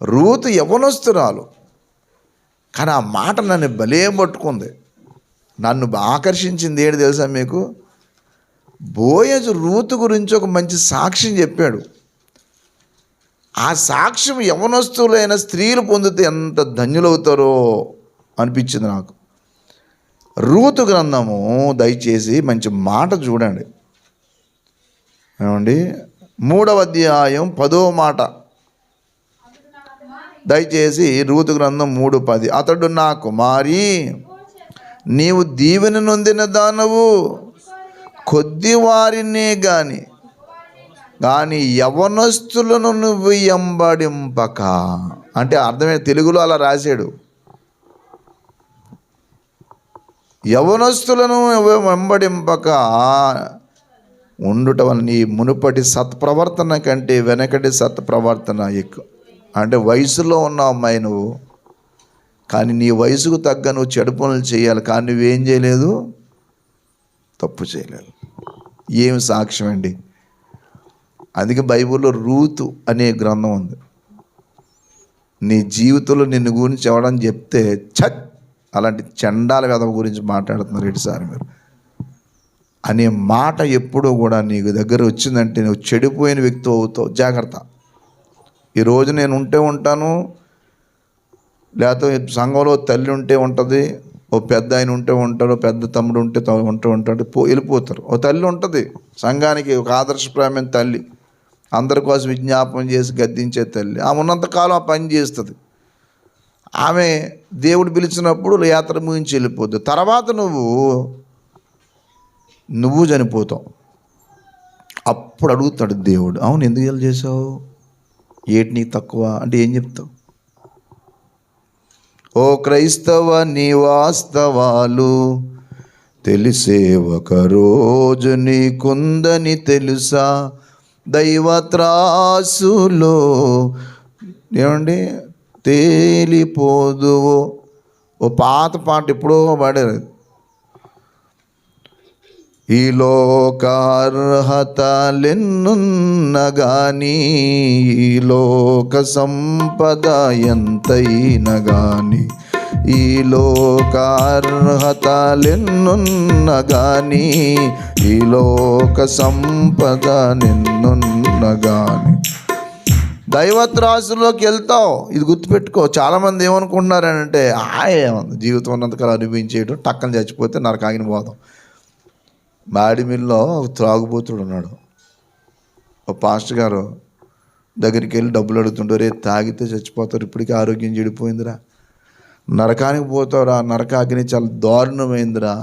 రూతు యవ్వనస్తురాలు, కానీ ఆ మాట నన్ను భలే పట్టుకుంది. నన్ను ఆకర్షించింది ఏంటి తెలుసా మీకు? బోయజు రూతు గురించి ఒక మంచి సాక్ష్యం చెప్పాడు. ఆ సాక్ష్యం యవ్వనస్తులైన స్త్రీలు పొందితే ఎంత ధన్యులవుతారో అనిపించింది నాకు. రూతు గ్రంథము దయచేసి మంచి మాట చూడండి. ఏమండి, 3వ అధ్యాయం 10వ మాట దయచేసి. రూతు గ్రంథం 3:10. అతడు నా కుమారి, నీవు దీవెన నొందిన దానవు, కొద్ది వారినే కానీ యవనస్తులను నువ్వు ఎంబడింపక. అంటే అర్థమే, తెలుగులో అలా రాశాడు. యవనస్తులను వెంబడింపక ఉండుట వల్ల నీ మునుపటి సత్ప్రవర్తన కంటే వెనకటి సత్ప్రవర్తన ఎక్కువ. అంటే వయసులో ఉన్న అమ్మాయి నువ్వు, కానీ నీ వయసుకు తగ్గ నువ్వు చెడు పనులు చేయాలి, కానీ నువ్వేం చేయలేదు, తప్పు చేయలేదు. ఏమి సాక్ష్యం అండి. అందుకే బైబిల్లో రూతు అనే గ్రంథం ఉంది. నీ జీవితంలో నిన్ను గురించి ఎవడని చెప్తే అలాంటి చండాల వెధవ గురించి మాట్లాడుతున్నారు ఇటుసారి మీరు అనే మాట ఎప్పుడూ కూడా నీకు దగ్గర వచ్చిందంటే నువ్వు చెడిపోయిన వ్యక్తి అవుతావు. జాగ్రత్త. ఈరోజు నేను ఉంటే ఉంటాను, లేకపోతే సంఘంలో తల్లి ఉంటే ఉంటుంది, ఓ పెద్ద ఆయన ఉంటే ఉంటాడు, పెద్ద తమ్ముడు ఉంటే ఉంటాడు, వెళ్ళిపోతారు. ఓ తల్లి ఉంటుంది సంఘానికి, ఒక ఆదర్శప్రాయమైన తల్లి, అందరి కోసం విజ్ఞాపనం చేసి గద్దించే తల్లి. ఆమె ఉన్నంతకాలం ఆ పని చేస్తుంది. ఆమె దేవుడు పిలిచినప్పుడు యాత్ర ముగించి వెళ్ళిపోద్ది. తర్వాత నువ్వు చనిపోతావు. అప్పుడు అడుగుతాడు దేవుడు, అవును ఎందుకు ఇలా చేసావు, ఏటి నీకు తక్కువ అంటే ఏం చెప్తావు? ఓ క్రైస్తవ, నీ వాస్తవాలు తెలిసే ఒక రోజు నీకుందని తెలుసా, దైవత్రాసులో ఏమండి తేలిపోదు. ఓ పాత పాట ఎప్పుడో పాడారు. ఈ లోకార్హతలెన్నున్న గాని, ఈ లోక సంపద ఎంతైనా గాని, ఈ లోక అర్హతలెన్నున్న గాని, ఈ లోక సంపద నిన్నున్న గాని. దైవత్రాసులోకి వెళ్తావు, ఇది గుర్తుపెట్టుకో. చాలామంది ఏమనుకుంటున్నారంటే ఏముంది జీవితం ఉన్నంతకాలం అనుభవించేయడం, టక్కన చచ్చిపోతే నరకాగిన పోదాం. మాడిమిల్లో ఒక త్రాగుబోతుడు ఉన్నాడు. ఒక పాస్టర్ గారు దగ్గరికి వెళ్ళి డబ్బులు అడుగుతుంటారు, తాగితే చచ్చిపోతారు, ఇప్పటికీ ఆరోగ్యం చెడిపోయిందిరా, నరకానికి పోతావురా, నరకాగ్ని చాలా దారుణమైందిరా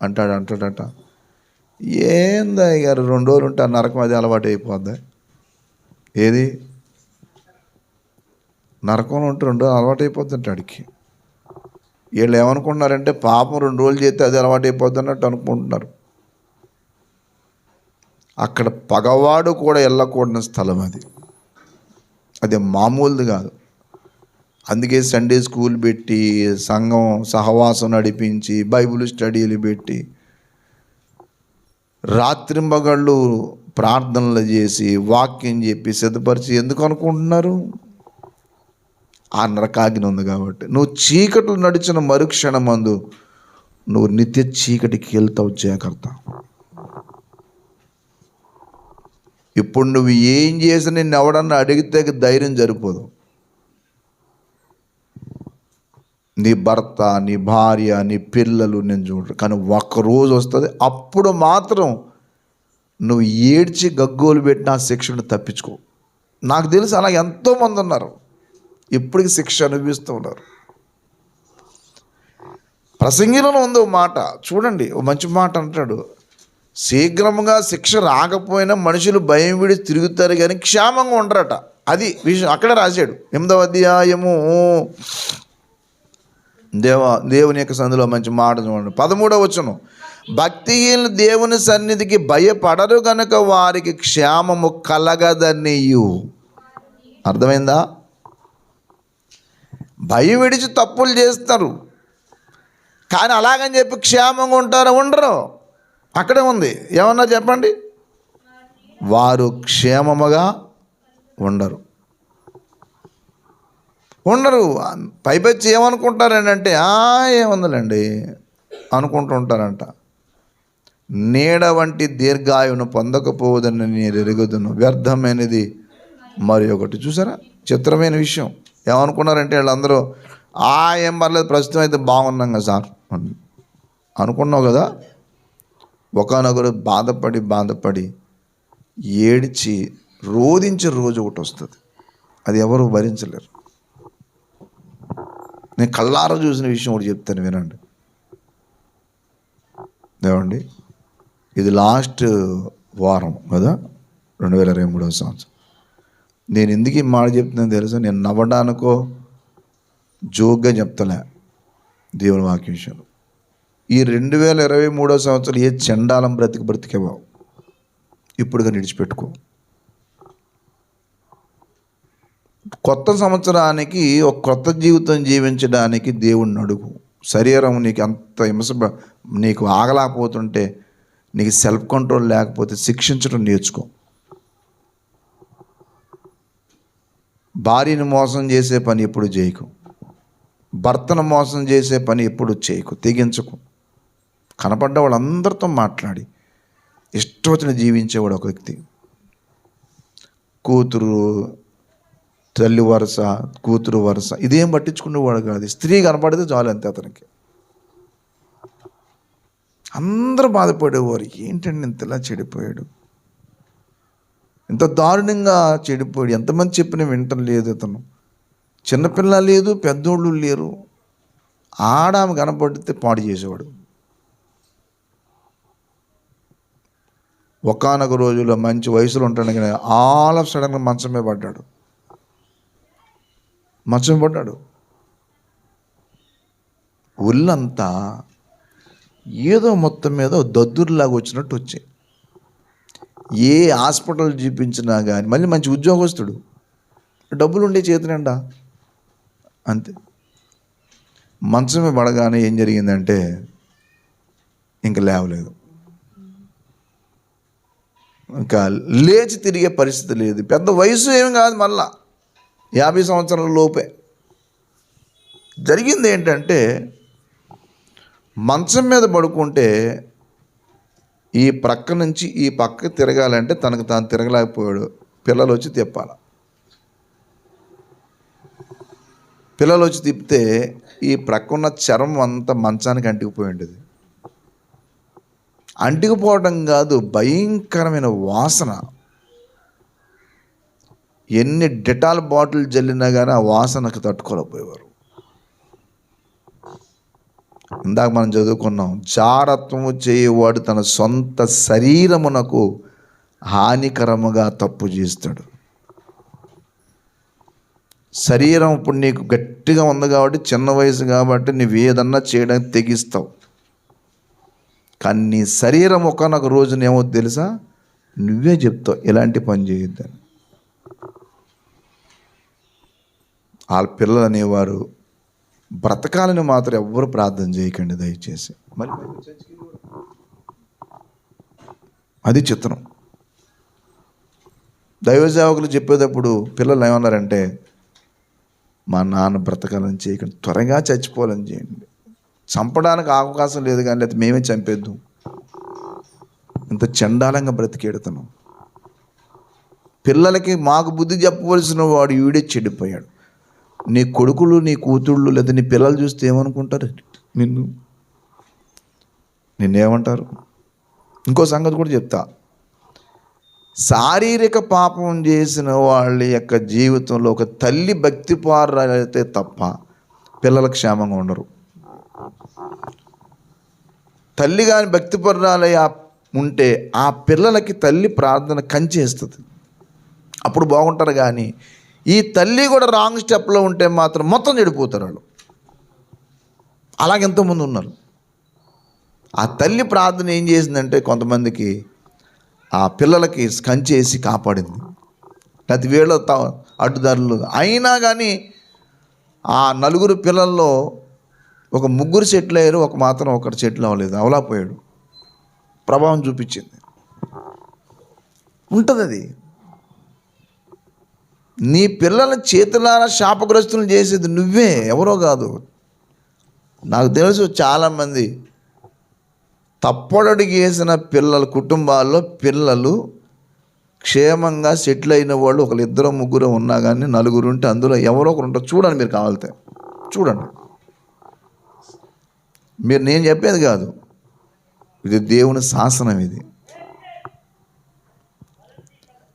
అంటాడట. ఏందా గారు 2 రోజులు ఉంటే ఆ నరకం అది అలవాటు అయిపోద్ది. ఏది నరకంలో ఉంటే 2 రోజులు అలవాటు అయిపోద్ది ఆడికి. వీళ్ళు ఏమనుకుంటున్నారంటే పాపం 2 రోజులు చేస్తే అది అలవాటు అయిపోద్ది అన్నట్టు అనుకుంటున్నారు. అక్కడ పగవాడు కూడా వెళ్ళకూడని స్థలం అది మామూలుది కాదు. అందుకే సండే స్కూల్ పెట్టి, సంఘం సహవాసం నడిపించి, బైబిల్ స్టడీలు పెట్టి, రాత్రింబగళ్ళు ప్రార్థనలు చేసి, వాక్యం చెప్పి సిద్ధపరిచి ఎందుకు అనుకుంటున్నారు? ఆ నరకాగ్ని ఉంది కాబట్టి. నువ్వు చీకట్లు నడిచిన మరుక్షణమందు నువ్వు నిత్య చీకటికి వెళ్తావు. జాగ్రత్త. ఇప్పుడు నువ్వు ఏం చేసి నిన్ను ఎవడన్నా అడిగితే ధైర్యం సరిపోదు. నీ భర్త, నీ భార్య, నీ పిల్లలు నేను చూడరు, కానీ ఒక్కరోజు వస్తుంది, అప్పుడు మాత్రం నువ్వు ఏడ్చి గగ్గోలు పెట్టిన ఆ శిక్షను తప్పించుకో. నాకు తెలుసు అలా ఎంతోమంది ఉన్నారు, ఇప్పటికి శిక్ష అనుభవిస్తూ ఉన్నారు. ప్రసంగిలో ఉంది ఓ మాట చూడండి, ఓ మంచి మాట అంటాడు, శీఘ్రంగా శిక్ష రాకపోయినా మనుషులు భయం విడి తిరుగుతారు కానీ క్షేమంగా ఉండరట. అది విషయం అక్కడే రాశాడు. 8వ అధ్యాయము దేవుని యొక్క సందులో మంచి మాట చూడండి. 13వ వచనం, భక్తిహీనులు దేవుని సన్నిధికి భయపడరు గనుక వారికి క్షేమము కలగదనియు. అర్థమైందా? భయం విడిచి తప్పులు చేస్తారు, కానీ అలాగని చెప్పి క్షేమంగా ఉంటారా? ఉండరు. అక్కడే ఉంది. ఏమన్నా చెప్పండి, వారు క్షేమముగా ఉండరు. పైపెచ్చి ఏమనుకుంటారంటే ఏముందండి అనుకుంటూ ఉంటారంట. నీడ వంటి దీర్ఘాయువును పొందకపోవదని నేను ఎరుగుదును, వ్యర్థమైనది మరి ఒకటి. చూసారా చిత్రమైన విషయం. ఏమనుకున్నారంటే వీళ్ళందరూ ఏం పర్లేదు ప్రస్తుతం అయితే బాగున్నాం కదా సార్ అనుకున్నావు కదా. ఒకనొకరు బాధపడి ఏడ్చి రోధించే రోజు ఒకటి వస్తుంది, అది ఎవరు భరించలేరు. నేను కళ్ళారా చూసిన విషయం ఒకటి చెప్తాను, వినండి. ఏమండి, ఇది లాస్ట్ వారం కదా, 2023వ సంవత్సరం. నేను ఎందుకు ఈ మాట చెప్తున్నాను తెలుసా? నేను నవ్వడానికో జోక్గా చెప్తలే, దేవుని వాక్య విషయంలో. ఈ 2023వ సంవత్సరం ఏ చండాలం బ్రతికేవావు ఇప్పుడుగా నిడిచిపెట్టుకో. కొత్త సంవత్సరానికి ఒక కొత్త జీవితం జీవించడానికి దేవుణ్ణి అడుగు. శరీరం నీకు అంత హింస, నీకు ఆగలేకపోతుంటే, నీకు సెల్ఫ్ కంట్రోల్ లేకపోతే శిక్షించడం నేర్చుకో. భార్యను మోసం చేసే పని ఎప్పుడు చేయకు, భర్తను మోసం చేసే పని ఎప్పుడు చేయకు, తెగించకు. కనపడ్డ వాళ్ళందరితో మాట్లాడి ఇష్టం వచ్చిన జీవించేవాడు ఒక వ్యక్తి. కూతురు తల్లి వరుస, కూతురు వరుస ఇదేం పట్టించుకునేవాడు కాదు. స్త్రీ కనపడితే చాలు అంతే అతనికి. అందరూ బాధపడేవారు, ఏంటండి ఇంతలా చెడిపోయాడు, ఇంత దారుణంగా చెడిపోయాడు, ఎంతమంది చెప్పినా వింటం లేదు అతను. చిన్నపిల్ల లేదు, పెద్దోళ్ళు లేరు, ఆమె కనపడితే పాడు చేసేవాడు. ఒకానొక రోజుల్లో మంచి వయసులో ఉంటాడు కానీ ఆల్ ఆఫ్ సడన్గా మంచం పడ్డాడు. ఒళ్ళంతా ఏదో మొత్తం మీద దద్దుర్లాగా వచ్చినట్టు వచ్చాయి. ఏ హాస్పిటల్ చూపించినా కానీ, మళ్ళీ మంచి ఉద్యోగస్తుడు, డబ్బులు ఉండే చేతినిండా, అంతే. మంచమే పడగానే ఏం జరిగిందంటే ఇంకా లేవలేదు, ఇంకా లేచి తిరిగే పరిస్థితి లేదు. పెద్ద వయసు ఏమి కాదు, మళ్ళా 50 సంవత్సరాల లోపే. జరిగింది ఏంటంటే, మంచం మీద పడుకుంటే ఈ ప్రక్క నుంచి ఈ పక్క తిరగాలంటే తనకు తాను తిరగలేకపోయాడు. పిల్లలు వచ్చి తిప్పాల. పిల్లలు వచ్చి తిప్పితే ఈ ప్రక్కన్న చర్మం అంతా మంచానికి అంటుకుపోయి ఉండేది. అంటుకుపోవడం కాదు, భయంకరమైన వాసన. ఎన్ని డెటాల్ బాటిల్ జల్లినా కానీ ఆ వాసనకు తట్టుకోలేకపోయేవారు. ఇందాక మనం చదువుకున్నాం, జారత్వము చేయవాడు తన సొంత శరీరమునకు హానికరముగా తప్పు చేస్తాడు. శరీరం ఇప్పుడు నీకు గట్టిగా ఉంది కాబట్టి, చిన్న వయసు కాబట్టి నువ్వు ఏదన్నా చేయడానికి తెగిస్తావు. కానీ నీ శరీరం ఒకనొక రోజున ఏమవుతుంది తెలుసా, నువ్వే చెప్తావు ఇలాంటి పని చేయొద్దని. వాళ్ళ పిల్లలు అనేవారు బ్రతకాలని మాత్రం ఎవ్వరు ప్రార్థన చేయకండి దయచేసి. మరి అది చిత్రం. దైవ సేవకులు చెప్పేటప్పుడు పిల్లలు ఏమన్నారంటే, మా నాన్న బ్రతకాలని చేయకండి, త్వరగా చచ్చిపోవాలని చేయండి. చంపడానికి అవకాశం లేదు కానీ లేకపోతే మేమే చంపేద్దాం. ఇంత చండాలంగా బ్రతికేడుతున్నాం. పిల్లలకి మాకు బుద్ధి చెప్పవలసిన వాడు వీడే చెడిపోయాడు. నీ కొడుకులు, నీ కూతుళ్ళు లేదా నీ పిల్లలు చూస్తే ఏమనుకుంటారు? నిన్నేమంటారు? ఇంకో సంగతి కూడా చెప్తా. శారీరక పాపం చేసిన వాళ్ళ యొక్క జీవితంలో ఒక తల్లి భక్తి పారైతే తప్ప పిల్లలు క్షేమంగా ఉండరు. తల్లి కానీ భక్తి పరురాలయ ఉంటే ఆ పిల్లలకి తల్లి ప్రార్థన కంచేస్తుంది, అప్పుడు బాగుంటారు. కానీ ఈ తల్లి కూడా రాంగ్ స్టెప్లో ఉంటే మాత్రం మొత్తం చెడిపోతారు వాళ్ళు. అలాగే ఎంతోమంది ఉన్నారు. ఆ తల్లి ప్రార్థన ఏం చేసిందంటే కొంతమందికి ఆ పిల్లలకి కంచేసి కాపాడింది. ప్రతి వేళ అడ్డుదారులు అయినా కానీ ఆ నలుగురు పిల్లల్లో ఒక ముగ్గురు సెటిల్ అయ్యారు, ఒక మాత్రం ఒకటి సెటిల్ అవ్వలేదు, అవలాపోయాడు. ప్రభావం చూపించింది. ఉంటుంది అది. నీ పిల్లల చేతులారా శాపగ్రస్తులు చేసేది నువ్వే, ఎవరో కాదు. నాకు తెలుసు చాలామంది తప్పడడికి వేసిన పిల్లల కుటుంబాల్లో పిల్లలు క్షేమంగా సెటిల్ అయిన వాళ్ళు ఒకరు ఇద్దరు ముగ్గురు ఉన్నా కానీ నలుగురు ఉంటే అందులో ఎవరో ఒకరు ఉంటారు. చూడండి, మీరు కావాలితే చూడండి. మీరు నేను చెప్పేది కాదు, ఇది దేవుని శాసనం. ఇది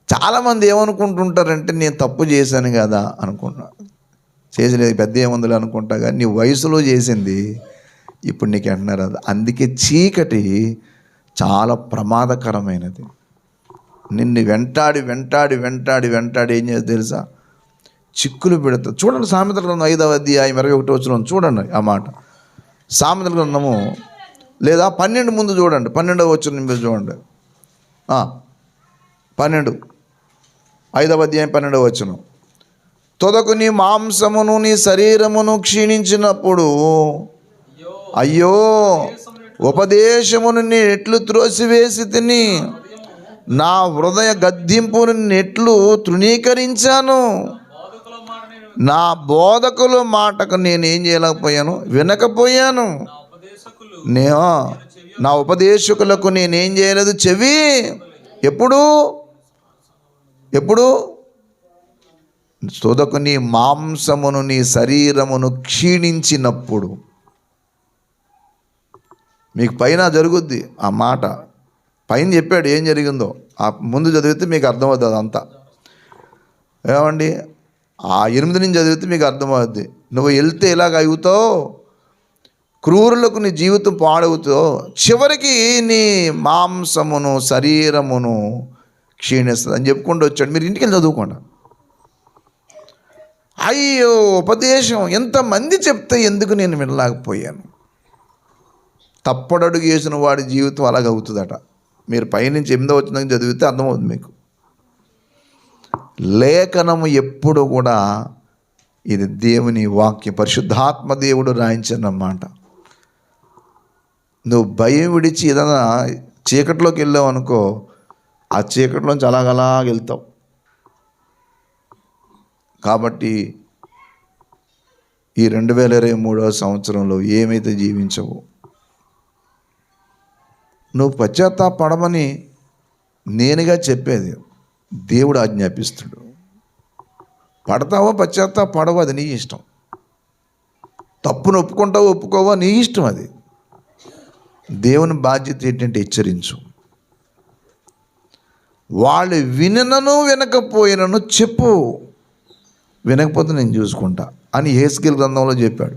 చాలామంది ఏమనుకుంటుంటారంటే నేను తప్పు చేశాను కదా అనుకుంటా. చేసినది పెద్ద ఏముంది అనుకుంటా, కానీ నీ వయసులో చేసింది ఇప్పుడు నీకు అంటున్నారు అది. అందుకే చీకటి చాలా ప్రమాదకరమైనది. నిన్ను వెంటాడి వెంటాడి వెంటాడి వెంటాడి ఏం చేస్తుంది తెలుసా, చిక్కులు పెడుతుంది. చూడండి సామెతల గ్రంథం 5వ అధ్యాయం 21వ వచనం చూడండి ఆ మాట. సామెతల గ్రంథము లేదా 12 ముందు చూడండి, 12వ వచనం మీరు చూడండి. 12 5వ అధ్యాయం 12వ వచనం. తొదకు నీ మాంసమును నీ శరీరమును క్షీణించినప్పుడు అయ్యో ఉపదేశమును నీ ఎట్లు త్రోసివేసి తిని, నా హృదయ గద్దింపును నెట్లు తృణీకరించాను. నా బోధకుల మాటకు నేనేం చేయలేకపోయాను, వినకపోయాను. నా ఉపదేశకులకు నేనేం చేయలేదు, చెవి. ఎప్పుడు సోదకు నీ మాంసమును నీ శరీరమును క్షీణించినప్పుడు. మీకు పైన జరుగుద్ది ఆ మాట, పైన చెప్పాడు ఏం జరిగిందో. ఆ ముందు చదివితే మీకు అర్థమవుతుంది అదంతా. ఏమండి, ఆ 8 నుంచి చదివితే మీకు అర్థమవుద్ది. నువ్వు వెళ్తే ఇలాగ అవుతావు, క్రూరులకు నీ జీవితం పాడవుతావు, చివరికి నీ మాంసమును శరీరమును క్షీణిస్తుంది అని చెప్పుకుంటూ వచ్చాడు. మీరు ఇంటికి వెళ్ళి చదువుకోండి. అయ్యో ఉపదేశం ఎంతమంది చెప్తే ఎందుకు నేను వినలేకపోయాను. తప్పడడుగు వేసిన వాడి జీవితం అలాగవుతుందట. మీరు పైనుంచి 8వ వచనం చదివితే అర్థమవుతుంది మీకు. లేఖనము ఎప్పుడు కూడా ఇది దేవుని వాక్యం, పరిశుద్ధాత్మ దేవుడు రాయించన్నమాట. నువ్వు భయం విడిచి ఏదైనా చీకట్లోకి వెళ్ళావు అనుకో, ఆ చీకట్లోంచి అలాగలా వెళ్తావు. కాబట్టి ఈ 2023వ సంవత్సరంలో ఏమైతే జీవించవు, నువ్వు పశ్చాత్తాపడమని నేనుగా చెప్పేది, దేవుడు ఆజ్ఞాపిస్తాడు. పడతావో పశ్చాత్తాపడవో అది నీ ఇష్టం. తప్పును ఒప్పుకుంటావో ఒప్పుకోవో నీ ఇష్టం. అది దేవుని బాధ్యత ఏంటంటే హెచ్చరించు. వాళ్ళు వినను వినకపోయినను చెప్పు, వినకపోతే నేను చూసుకుంటా అని యెహెజ్కేలు గ్రంథంలో చెప్పాడు.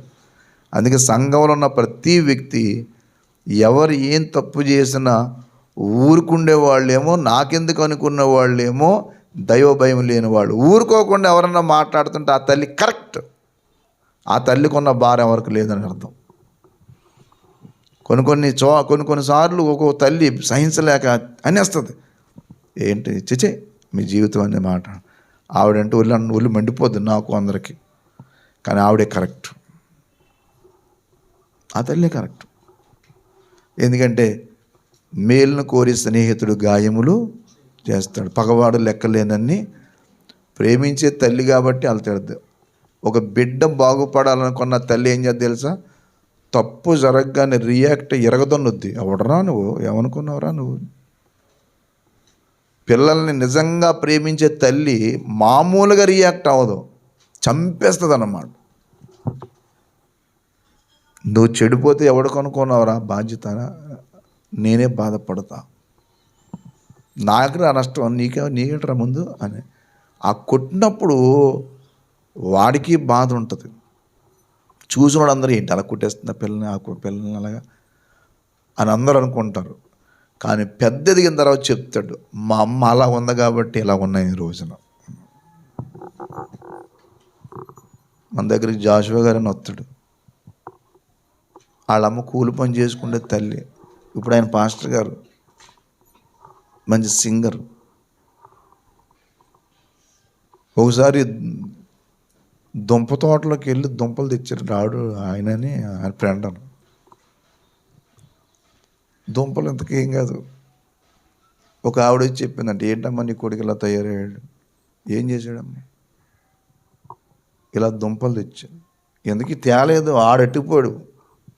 అందుకే సంఘంలో ఉన్న ప్రతి వ్యక్తి ఎవరు ఏం తప్పు చేసినా ఊరుకుండే వాళ్ళేమో, నాకెందుకు అనుకున్న వాళ్ళేమో దైవ భయం లేని వాళ్ళు. ఊరుకోకుండా ఎవరన్నా మాట్లాడుతుంటే ఆ తల్లి కరెక్ట్, ఆ తల్లికి ఉన్న భారం ఎవరికి లేదని అర్థం. కొన్నిసార్లు ఒక్కొక్క తల్లి సహించలేక అనేస్తుంది, ఏంటి చిచే మీ జీవితం అనే మాట. ఆవిడంటే ఒళ్ళు మండిపోద్ది నాకు అందరికీ, కానీ ఆవిడే కరెక్ట్, ఆ తల్లే కరెక్ట్. ఎందుకంటే మేలును కోరి స్నేహితుడు గాయములు చేస్తాడు, పగవాడు లెక్కలేనన్ని ప్రేమించే తల్లి కాబట్టి వెళ్తాడు. ఒక బిడ్డ బాగుపడాలనుకున్న తల్లి ఏం చేద్ద తెలుసా, తప్పు జరగగానే రియాక్ట్ ఎరగదొన్నుద్ది. ఎవడరా నువ్వు, ఏమనుకున్నావురా నువ్వు. పిల్లల్ని నిజంగా ప్రేమించే తల్లి మామూలుగా రియాక్ట్ అవ్వదు, చంపేస్తుంది అన్నమాట. నువ్వు చెడిపోతే ఎవడు కొనుక్కున్నావురా బాధ్యత, నేనే బాధపడతా, నాకు రా నష్టం, నీకేట్రా ముందు అని. ఆ కొట్టినప్పుడు వాడికి బాధ ఉంటుంది. చూసినవాడు అందరూ ఏంటి అలా కుట్టేస్తున్న పిల్లని, ఆ పిల్లని అలాగా అని అందరూ అనుకుంటారు. కానీ పెద్ద ఎదిగిన తర్వాత చెప్తాడు, మా అమ్మ అలా ఉంది కాబట్టి ఇలా ఉన్నాయి ఈ రోజున. మన దగ్గరికి జాషువా గారు అని వస్తాడు, వాళ్ళమ్మ కూలి పని చేసుకుంటే తల్లి. ఇప్పుడు ఆయన పాస్టర్ గారు, మంచి సింగర్. ఒకసారి దుంప తోటలోకి వెళ్ళి దుంపలు తెచ్చారు రాడు ఆయనని, ఆయన ఫ్రెండ్ అని. దుంపలు ఇంతకేం కాదు. ఒక ఆవిడ వచ్చి చెప్పిందంటే, ఏంటమ్మా నీ కొడుకు ఇలా తయారయ్యాడు, ఏం చేశాడమ్మా, ఇలా దుంపలు తెచ్చాడు. ఎందుకు తేలేదు, ఆడెట్టిపోయాడు,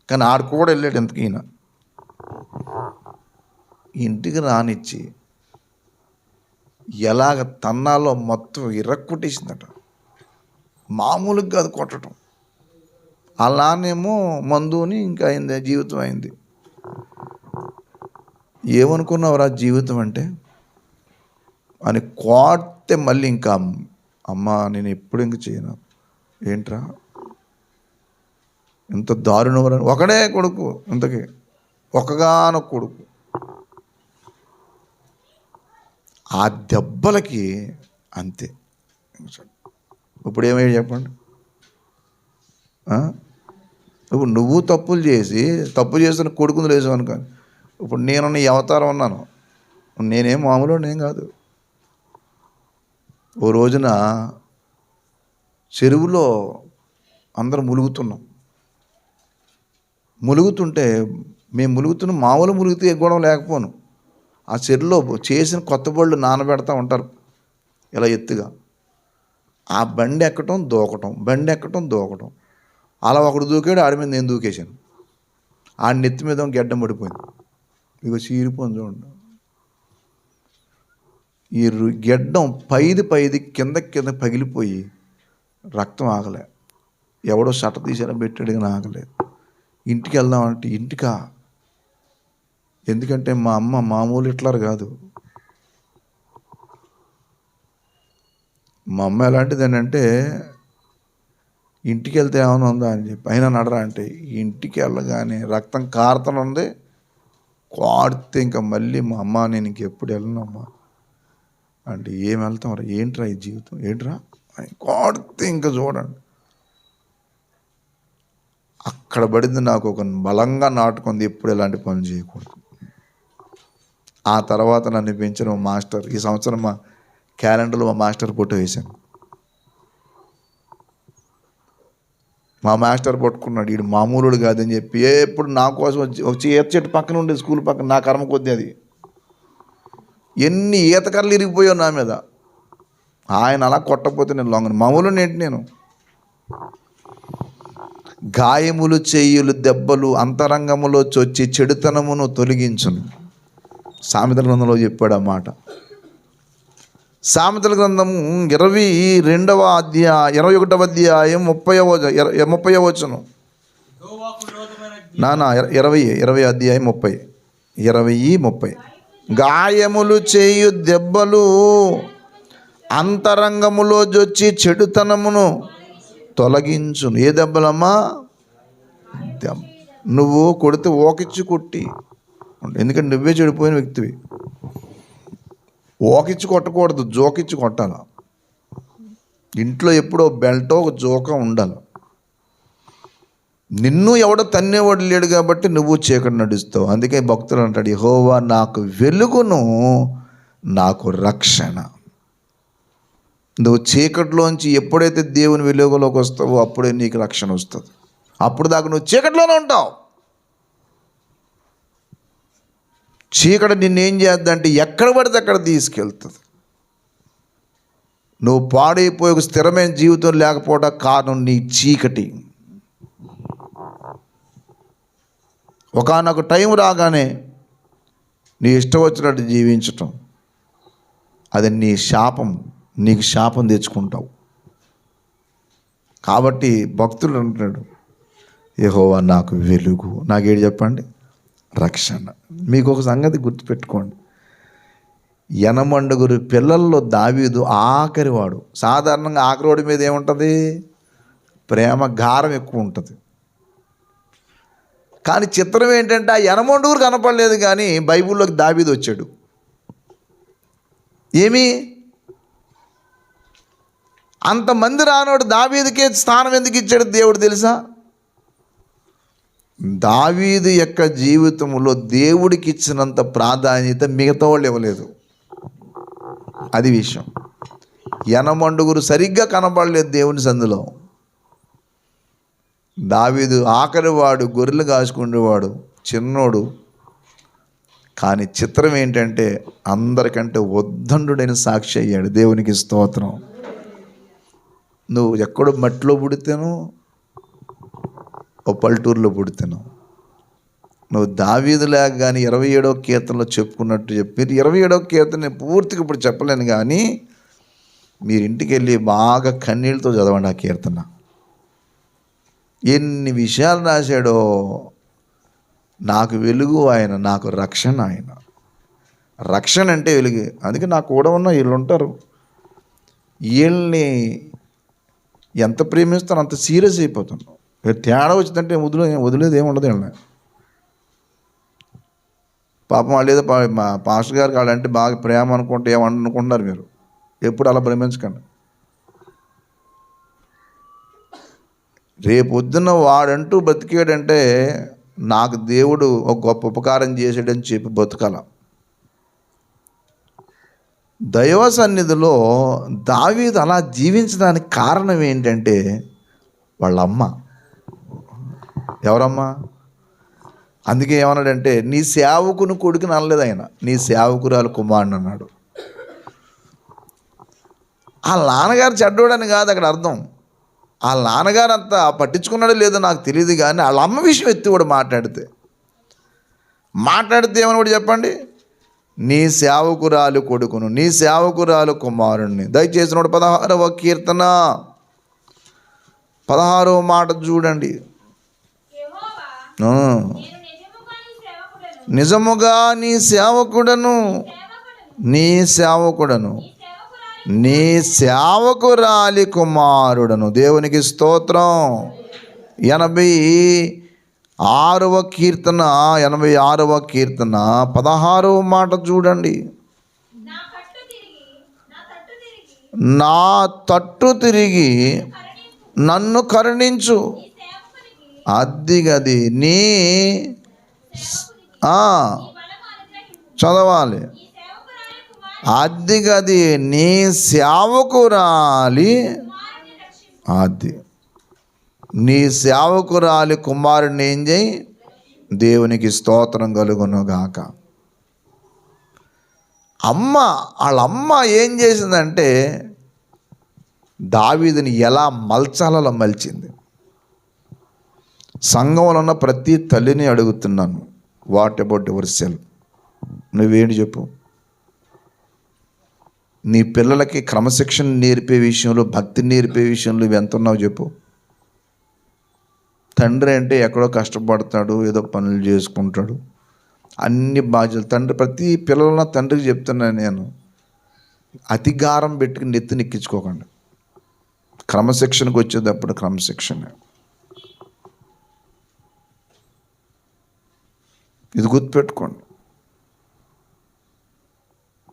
కానీ ఆడు కూడా వెళ్ళాడు. ఎందుకు ఈయన ఇంటికి రానిచ్చి ఎలాగ తన్నాలో మొత్తం ఇరక్కుట్టేసిందట. మామూలుగా కాదు కొట్టడం. అలానేమో మందుని ఇంకా అయింది, జీవితం అయింది. ఏమనుకున్నావురా జీవితం అంటే అని కోడితే మళ్ళీ ఇంకా, అమ్మ నేను ఎప్పుడు ఇంక చేయను. ఏంట్రా ఇంత దారుణం, ఒకడే కొడుకు, ఇంతకీ ఒకగానొక కొడుకు. ఆ దెబ్బలకి అంతే. ఇప్పుడు ఏమయ్యా చెప్పండి. ఇప్పుడు నువ్వు తప్పు చేసిన కొడుకుని లేసావు అనుకో. ఇప్పుడు నేను నీ అవతారం ఉన్నాను, నేనేం మామూలు నేను కాదు. ఓ రోజున చెరువులో అందరం ములుగుతుంటే మేము ములుగుతున్న మామూలు ములుగుతూ ఎగ్గడం లేకపోను. ఆ చెరువులో చేసిన కొత్త బళ్ళు నానబెడతా ఉంటారు ఇలా ఎత్తుగా. ఆ బండి ఎక్కటం దూకటం. అలా ఒకడు దూకాడు, ఆడి మీద నేను దూకేశాను. ఆ నెత్తి మీద గెడ్డం పడిపోయింది, ఇక చీరిపోయింది చూడండి. ఈ గెడ్డం పైది కింద పగిలిపోయి రక్తం ఆగలే. ఎవడో షట తీసేలా పెట్టాడు కానీ ఆగలేదు. ఇంటికి వెళ్దామంటే ఇంటికా, ఎందుకంటే మా అమ్మ మామూలు హిట్లర్ కాదు. మా అమ్మ ఎలాంటిది అంటే, ఇంటికి వెళ్తే ఏమైనా ఉందా అని చెప్పి అయినా నడరా అంటే, ఇంటికి వెళ్ళగానే రక్తం కారుతనుంది. కోడితే ఇంకా మళ్ళీ మా అమ్మ నేను ఇంకెప్పుడు వెళ్ళనమ్మా అంటే, ఏం వెళ్తాం రా, ఏంట్రా ఈ జీవితం, ఏంట్రా కోడితే ఇంకా చూడండి. అక్కడ పడింది నాకు ఒక బలంగా నాటుకుంది, ఎప్పుడు ఎలాంటి పనులు చేయకూడదు. ఆ తర్వాత నన్ను పెంచిన మా మాస్టర్, ఈ సంవత్సరం మా క్యాలెండర్లో మా మాస్టర్ ఫోటో వేశాను. మా మాస్టర్ పట్టుకున్నాడు, వీడు మామూలుడు కాదని చెప్పి ఎప్పుడు నా కోసం వచ్చి ఈత చెట్టు పక్కన ఉండేది, స్కూల్ పక్కన. నా కర్మ కొద్ది అది. ఎన్ని ఈతకర్రలు ఇరిగిపోయావు నా మీద. ఆయన అలా కొట్టకపోతే నేను లొంగను. మామూలు ఏంటి నేను. గాయములు చేయులు దెబ్బలు అంతరంగములో చొచ్చి చెడుతనమును తొలగించును. సామెతల గ్రంథంలో చెప్పాడు ఆ మాట. సామెతల గ్రంథము 21వ అధ్యాయం 30వ వచనం. 20 అధ్యాయం 30. గాయములు చేయు దెబ్బలు అంతరంగములో జొచ్చి చెడుతనమును తొలగించును. ఏ దెబ్బలమ్మా? నువ్వు కొడితే ఓకిచ్చి కొట్టి, ఎందుకంటే నువ్వే చెడిపోయిన వ్యక్తివి. ఓకిచ్చి కొట్టకూడదు, జోకిచ్చి కొట్టాలి. ఇంట్లో ఎప్పుడో బెల్టో ఒక జోక ఉండాలి. నిన్ను ఎవడో తన్నేవాడు లేడు కాబట్టి నువ్వు చీకటి నడుస్తావు. అందుకే భక్తులు అంటాడు, యెహోవా నాకు వెలుగును, నాకు రక్షణ. నువ్వు చీకటిలోంచి ఎప్పుడైతే దేవుని వెలుగులోకి వస్తావో అప్పుడే నీకు రక్షణ వస్తుంది. అప్పుడు దాకా నువ్వు చీకటిలోనే ఉంటావు. చీకటి నిన్నేం చేద్దంటే ఎక్కడ పడితే అక్కడ తీసుకెళ్తుంది. నువ్వు పాడైపోయి ఒక స్థిరమైన జీవితం లేకపోవడం కారణం నీ చీకటి. ఒకానొక టైం రాగానే నీ ఇష్టం వచ్చినట్టు జీవించటం, అది నీ శాపం. నీకు శాపం తెచ్చుకుంటావు. కాబట్టి భక్తులు అంటున్నాడు, యెహోవా నాకు వెలుగు, నాకేంటి చెప్పండి? రక్షణ. మీకు ఒక సంగతి గుర్తుపెట్టుకోండి, 80 పిల్లల్లో దావీదు ఆఖరివాడు. సాధారణంగా ఆఖరివాడి మీద ఏముంటుంది? ప్రేమ గారం ఎక్కువ ఉంటుంది. కానీ చిత్రం ఏంటంటే ఆ 80 కనపడలేదు, కానీ బైబిల్లోకి దావీదు వచ్చాడు. ఏమి అంతమంది రానోడు దావీదుకే స్థానం ఎందుకు ఇచ్చాడు దేవుడు తెలుసా? దావీదు యొక్క జీవితంలో దేవుడికి ఇచ్చినంత ప్రాధాన్యత మిగతా వాళ్ళు ఇవ్వలేదు. అది విషయం. 80 సరిగ్గా కనపడలేదు దేవుని సందులో. దావీదు ఆఖరివాడు, గొర్రెలు కాసుకునేవాడు, చిన్నోడు. కానీ చిత్రం ఏంటంటే అందరికంటే ఉద్దండుడైన సాక్షి అయ్యాడు. దేవునికి స్తోత్రం. నువ్వు ఎక్కడో మట్టిలో పుడితేనో ఓ పల్లెటూరులో పుడితేనో నువ్వు దావీదులాగా కానీ 27వ కీర్తనలో చెప్పుకున్నట్టు చెప్పి, 27వ కీర్తన నేను పూర్తిగా ఇప్పుడు చెప్పలేను, కానీ మీరు ఇంటికి వెళ్ళి బాగా కన్నీళ్ళతో చదవండి ఆ కీర్తన. ఎన్ని విషయాలు రాశాడో. నాకు వెలుగు ఆయన, నాకు రక్షణ ఆయన. రక్షణ అంటే వెలుగు. అందుకే నాకు కూడా ఉన్న వీళ్ళు ఉంటారు, వీళ్ళని ఎంత ప్రేమిస్తానో అంత సీరియస్ అయిపోతున్నాను. తేడా వచ్చిందంటే వదిలేదు ఏముండదు వీళ్ళని. పాపం వాళ్ళు ఏదో మా పాస్టర్ గారికి వాళ్ళంటే బాగా ప్రేమ అనుకుంటే ఏమనుకుంటున్నారు మీరు. ఎప్పుడు అలా భ్రమించకండి. రేపొద్దున వాడంటూ బతికాడంటే నాకు దేవుడు ఒక గొప్ప ఉపకారం చేసాడని చెప్పి బతుకాల. దైవ సన్నిధిలో దావీదు అలా జీవించడానికి కారణం ఏంటంటే వాళ్ళ అమ్మ. ఎవరమ్మా? అందుకే ఏమన్నాడంటే నీ సేవకుని కొడుకుని అనలేదు ఆయన, నీ సేవకురాలు కుమారుని అన్నాడు. ఆ నాన్నగారు చెడ్డోడని కాదు అక్కడ అర్థం. ఆ నాన్నగారు అంతా పట్టించుకున్నాడో లేదో నాకు తెలియదు, కానీ వాళ్ళ అమ్మ విషయం ఎత్తి కూడా మాట్లాడితే ఏమని కూడా చెప్పండి, నీ సేవకురాలు కొడుకును, నీ సేవకురాలు కుమారుణ్ణి. దయచేసి 116వ కీర్తన 16వ మాట చూడండి. నిజముగా నీ సేవకుడను, నీ సేవకుడను, నీ సేవకురాలి కుమారుడను. దేవునికి స్తోత్రం. 86వ కీర్తన 16వ మాట చూడండి. నా తట్టు తిరిగి నన్ను కరుణించు. అద్దిగది నీ చదవాలి. అద్దిగది నీ సేవకురాలి, అది నీ సేవకురాలి కుమారుడిని ఏం చేయి? దేవునికి స్తోత్రం కలుగునుగాక. వాళ్ళ అమ్మ ఏం చేసిందంటే దావీదుని ఎలా మలచాలలో మలిచింది. సంఘంలో ఉన్న ప్రతి తల్లిని అడుగుతున్నాను, వాట్ అబౌట్ యువర్ సెల్ఫ్? నువ్వేంటి చెప్పు. నీ పిల్లలకి క్రమశిక్షణ నేర్పే విషయంలో, భక్తి నేర్పే విషయంలో నువ్వు ఎంత ఉన్నావు చెప్పు. తండ్రి అంటే ఎక్కడో కష్టపడతాడు, ఏదో పనులు చేసుకుంటాడు, అన్ని బాధ్యతలు. తండ్రి ప్రతి పిల్లల తండ్రికి చెప్తున్నాను నేను, అతిగారం పెట్టుకుని నెత్తిని ఎక్కించుకోకండి. క్రమశిక్షణకు వచ్చేటప్పుడు క్రమశిక్షణ. ఇది గుర్తుపెట్టుకోండి.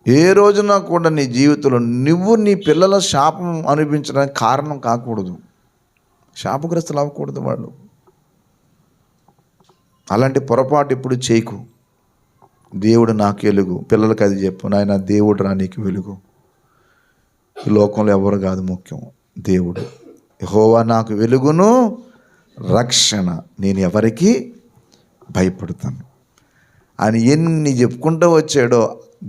ఏ రోజున కూడా నీ జీవితంలో నువ్వు నీ పిల్లల శాపం అనిపించడానికి కారణం కాకూడదు. శాపగ్రస్తులు అవ్వకూడదు వాళ్ళు. అలాంటి పొరపాటు ఎప్పుడు చేయకు. దేవుడు నాకు వెలుగు. పిల్లలకి అది చెప్పు, నాయన దేవుడు రా నీకు వెలుగు. ఈ లోకంలో ఎవరు కాదు ముఖ్యం, దేవుడు. యెహోవా నాకు వెలుగును రక్షణ, నేను ఎవరికి భయపడతాను అని ఎన్ని చెప్పుకుంటూ వచ్చాడో.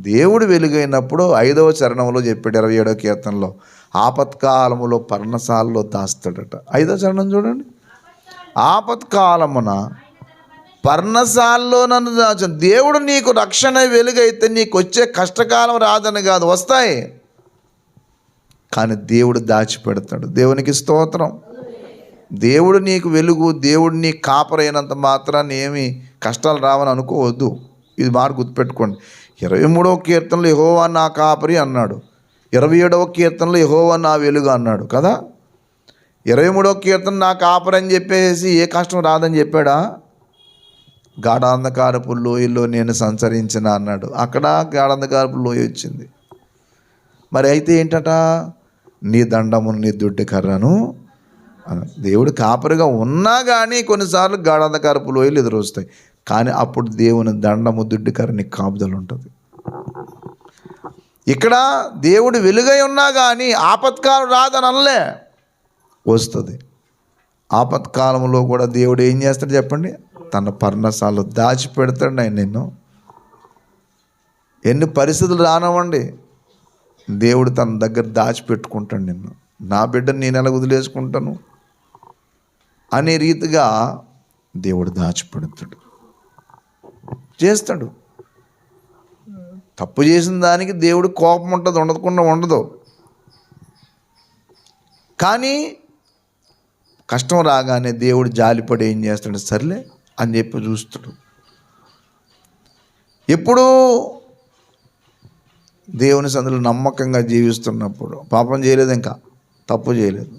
దేవుడు వెలుగైనప్పుడు 5వ చరణంలో చెప్పాడు, 27వ కీర్తనలో, ఆపత్కాలములో పర్ణశాలలో దాస్తాడట. 5వ చరణం చూడండి. ఆపత్కాలమున పర్ణశాలలో నన్ను దాచను. దేవుడు నీకు రక్షణ వెలుగైతే నీకు వచ్చే కష్టకాలం రాదని కాదు, వస్తాయి, కానీ దేవుడు దాచిపెడతాడు. దేవునికి స్తోత్రం. దేవుడు నీకు వెలుగు, దేవుడు నీ కాపరైనంత మాత్రాన్ని ఏమి కష్టాలు రావని అనుకోవద్దు. ఇది మాట గుర్తుపెట్టుకోండి. 23వ కీర్తనలో యెహోవా నా కాపరి అన్నాడు. 27వ కీర్తనలో యెహోవా నా వెలుగు అన్నాడు కదా. 23వ కీర్తన నా కాపరి అని చెప్పేసి ఏ కష్టం రాదని చెప్పాడా? గాఢాంధకారపు లోయలో నేను సంచరించిన అన్నాడు. అక్కడ గాఢాంధకారపు లోయ వచ్చింది. మరి అయితే ఏంటట? నీ దండమును నీ దుడ్డు కర్రను. దేవుడు కాపరిగా ఉన్నా కానీ కొన్నిసార్లు గాఢాంధకారపు లోయలు ఎదురొస్తాయి, కానీ అప్పుడు దేవుని దండము దుడ్డు కర్ర నీకు కాపుదలు ఉంటుంది. ఇక్కడ దేవుడు వెలుగై ఉన్నా కానీ ఆపత్కాలం రాదని అనలే, వస్తుంది. ఆపత్కాలంలో కూడా దేవుడు ఏం చేస్తాడు చెప్పండి? తన పర్ణశాలలో దాచిపెడతాడు. ఆయన నిన్ను ఎన్ని పరిస్థితులు రానవ్వండి, దేవుడు తన దగ్గర దాచిపెట్టుకుంటాడు నిన్ను. నా బిడ్డను నేను ఎలా వదిలేసుకుంటాను అనే రీతిగా దేవుడు దాచిపెడతాడు, చేస్తాడు. తప్పు చేసిన దానికి దేవుడు కోపం ఉంటుంది, ఉండకుండా ఉండదు. కానీ కష్టం రాగానే దేవుడు జాలిపడి ఏం చేస్తాడు? సర్లే అని చెప్పి చూస్తాడు. ఎప్పుడు దేవుని సందులో నమ్మకంగా జీవిస్తున్నప్పుడు, పాపం చేయలేదు, ఇంకా తప్పు చేయలేదు,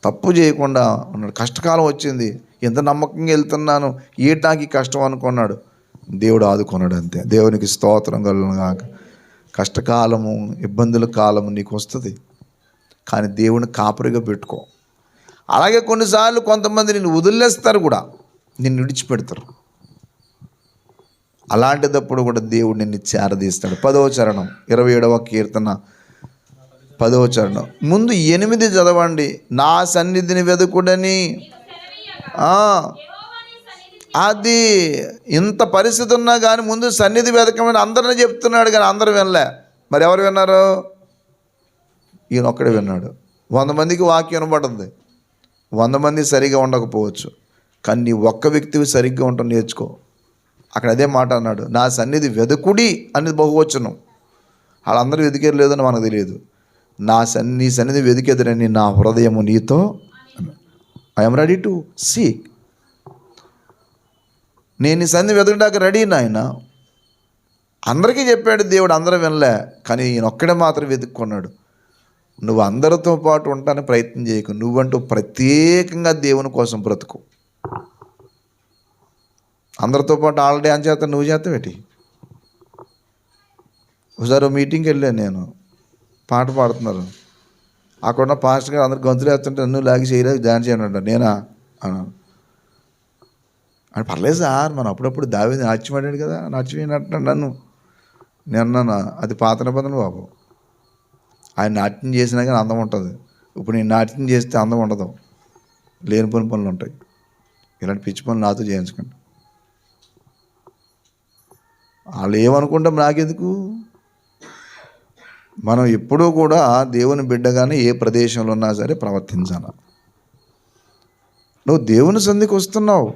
తప్పు చేయకుండా ఉన్నాడు. కష్టకాలం వచ్చింది, ఎంత నమ్మకంగా వెళ్తున్నాను, ఏటాకి కష్టం అనుకున్నాడు, దేవుడు ఆదుకున్నాడు అంతే. దేవునికి స్తోత్రం కలుగునుగాక. కష్టకాలము, ఇబ్బందుల కాలము నీకు వస్తుంది, కానీ దేవుని కాపరిగా పెట్టుకో. అలాగే కొన్నిసార్లు కొంతమంది నిన్ను వదిలేస్తారు కూడా, నిన్ను విడిచిపెడతారు. అలాంటిదప్పుడు కూడా దేవుడు నిన్ను చేరదీస్తాడు. 10వ చరణం 27వ కీర్తన 10వ చరణం ముందు 8 చదవండి. నా సన్నిధిని వెదుకుడని. అది ఇంత పరిస్థితి ఉన్నా కానీ ముందు సన్నిధి వెతకమని అందరినీ చెప్తున్నాడు, కానీ అందరూ వినలే. మరి ఎవరు విన్నారు? ఈయన ఒక్కడే విన్నాడు. 100 మందికి వాక్యం వినబడుతుంది, 100 మంది సరిగా ఉండకపోవచ్చు, కానీ నీ ఒక్క వ్యక్తివి సరిగ్గా ఉండటం నేర్చుకో. అక్కడ అదే మాట అన్నాడు, నా సన్నిధి వెదుకుడి అనేది బహువచనం. వాళ్ళందరూ వెతికేరు లేదని మనకు తెలియదు. నీ సన్నిధి వెతికేదరని నా హృదయము నీతో, ఐఎమ్ రెడీ టు సీక్. నేను ఈ సన్నిధి వెతకడానికి రెడీ నాయన. అందరికీ చెప్పాడు దేవుడు, అందరూ వినలే, కానీ ఈయన ఒక్కడే మాత్రం వెతుక్కున్నాడు. నువ్వు అందరితో పాటు ఉండడానికి ప్రయత్నం చేయకు, నువ్వంటూ ప్రత్యేకంగా దేవుని కోసం బ్రతుకు. అందరితో పాటు ఆల్రెడీ అని చేత నువ్వు చేస్తావేటి? ఒకసారి మీటింగ్కి వెళ్ళాను నేను, పాట పాడుతున్నారు, అక్కడ పాస్టర్ గారు అందరు గొంతులు వేస్తుంటే నన్ను లాగి చేయలేదు, డాన్స్ చేయనంట. నేనా అన్నాను. అని పర్లేదు సార్, మనం అప్పుడప్పుడు దావీదు నాట్యం ఆడాడు కదా, నాట్యం అంటున్నాడు నన్ను. నేను అన్నాను, అది పాత నిబంధన బాబు, ఆయన నాట్యం చేసినా కానీ అందం ఉంటుంది. ఇప్పుడు నేను నాట్యం చేస్తే అందం ఉండదు, లేనిపోని పనులు ఉంటాయి. ఇలాంటి పిచ్చి పనులు నాతో చేయించకండి. వాళ్ళు ఏమనుకుంటాం నాకెందుకు? మనం ఎప్పుడూ కూడా దేవుని బిడ్డగానే ఏ ప్రదేశంలో ఉన్నా సరే ప్రవర్తించాలి. నువ్వు దేవుని సన్నిధికి వస్తున్నావు.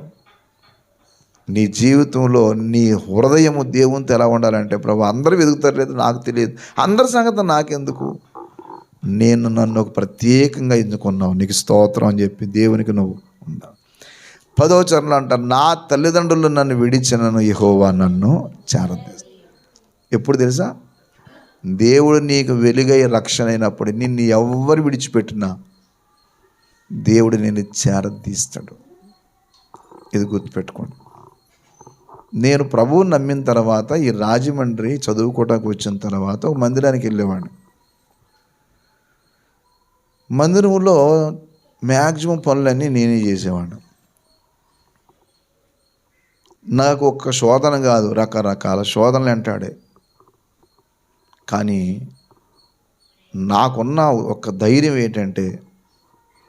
నీ జీవితంలో నీ హృదయము దేవునితో ఎలా ఉండాలంటే, ప్రభు అందరూ వెతుకుతారు లేదు నాకు తెలియదు, అందరి సంగతి నాకెందుకు, నన్ను ఒక ప్రత్యేకంగా ఎంచుకున్నావు, నీకు స్తోత్రం అని చెప్పి దేవునికి నువ్వు ఉన్నావు. 10వ చరణంలో అంటారు, నా తల్లిదండ్రులు నన్ను విడిచినను యెహోవా నన్ను చేరదీస్తాడు. ఎప్పుడు తెలుసా? దేవుడు నీకు వెలుగై రక్షణ అయినప్పుడు నిన్ను ఎవ్వరు విడిచిపెట్టినా దేవుడు నిన్ను చేరదీస్తాడు. ఇది గుర్తుపెట్టుకోండి. నేను ప్రభువుని నమ్మిన తర్వాత ఈ రాజమండ్రి చదువుకోవటానికి వచ్చిన తర్వాత ఒక మందిరానికి వెళ్ళేవాడిని. మందిరంలో మ్యాక్సిమం పనులన్నీ నేనే చేసేవాడిని. నాకు ఒక్క శోధన కాదు, రకరకాల శోధనలు వెంటాడే. కానీ నాకున్న ఒక ధైర్యం ఏంటంటే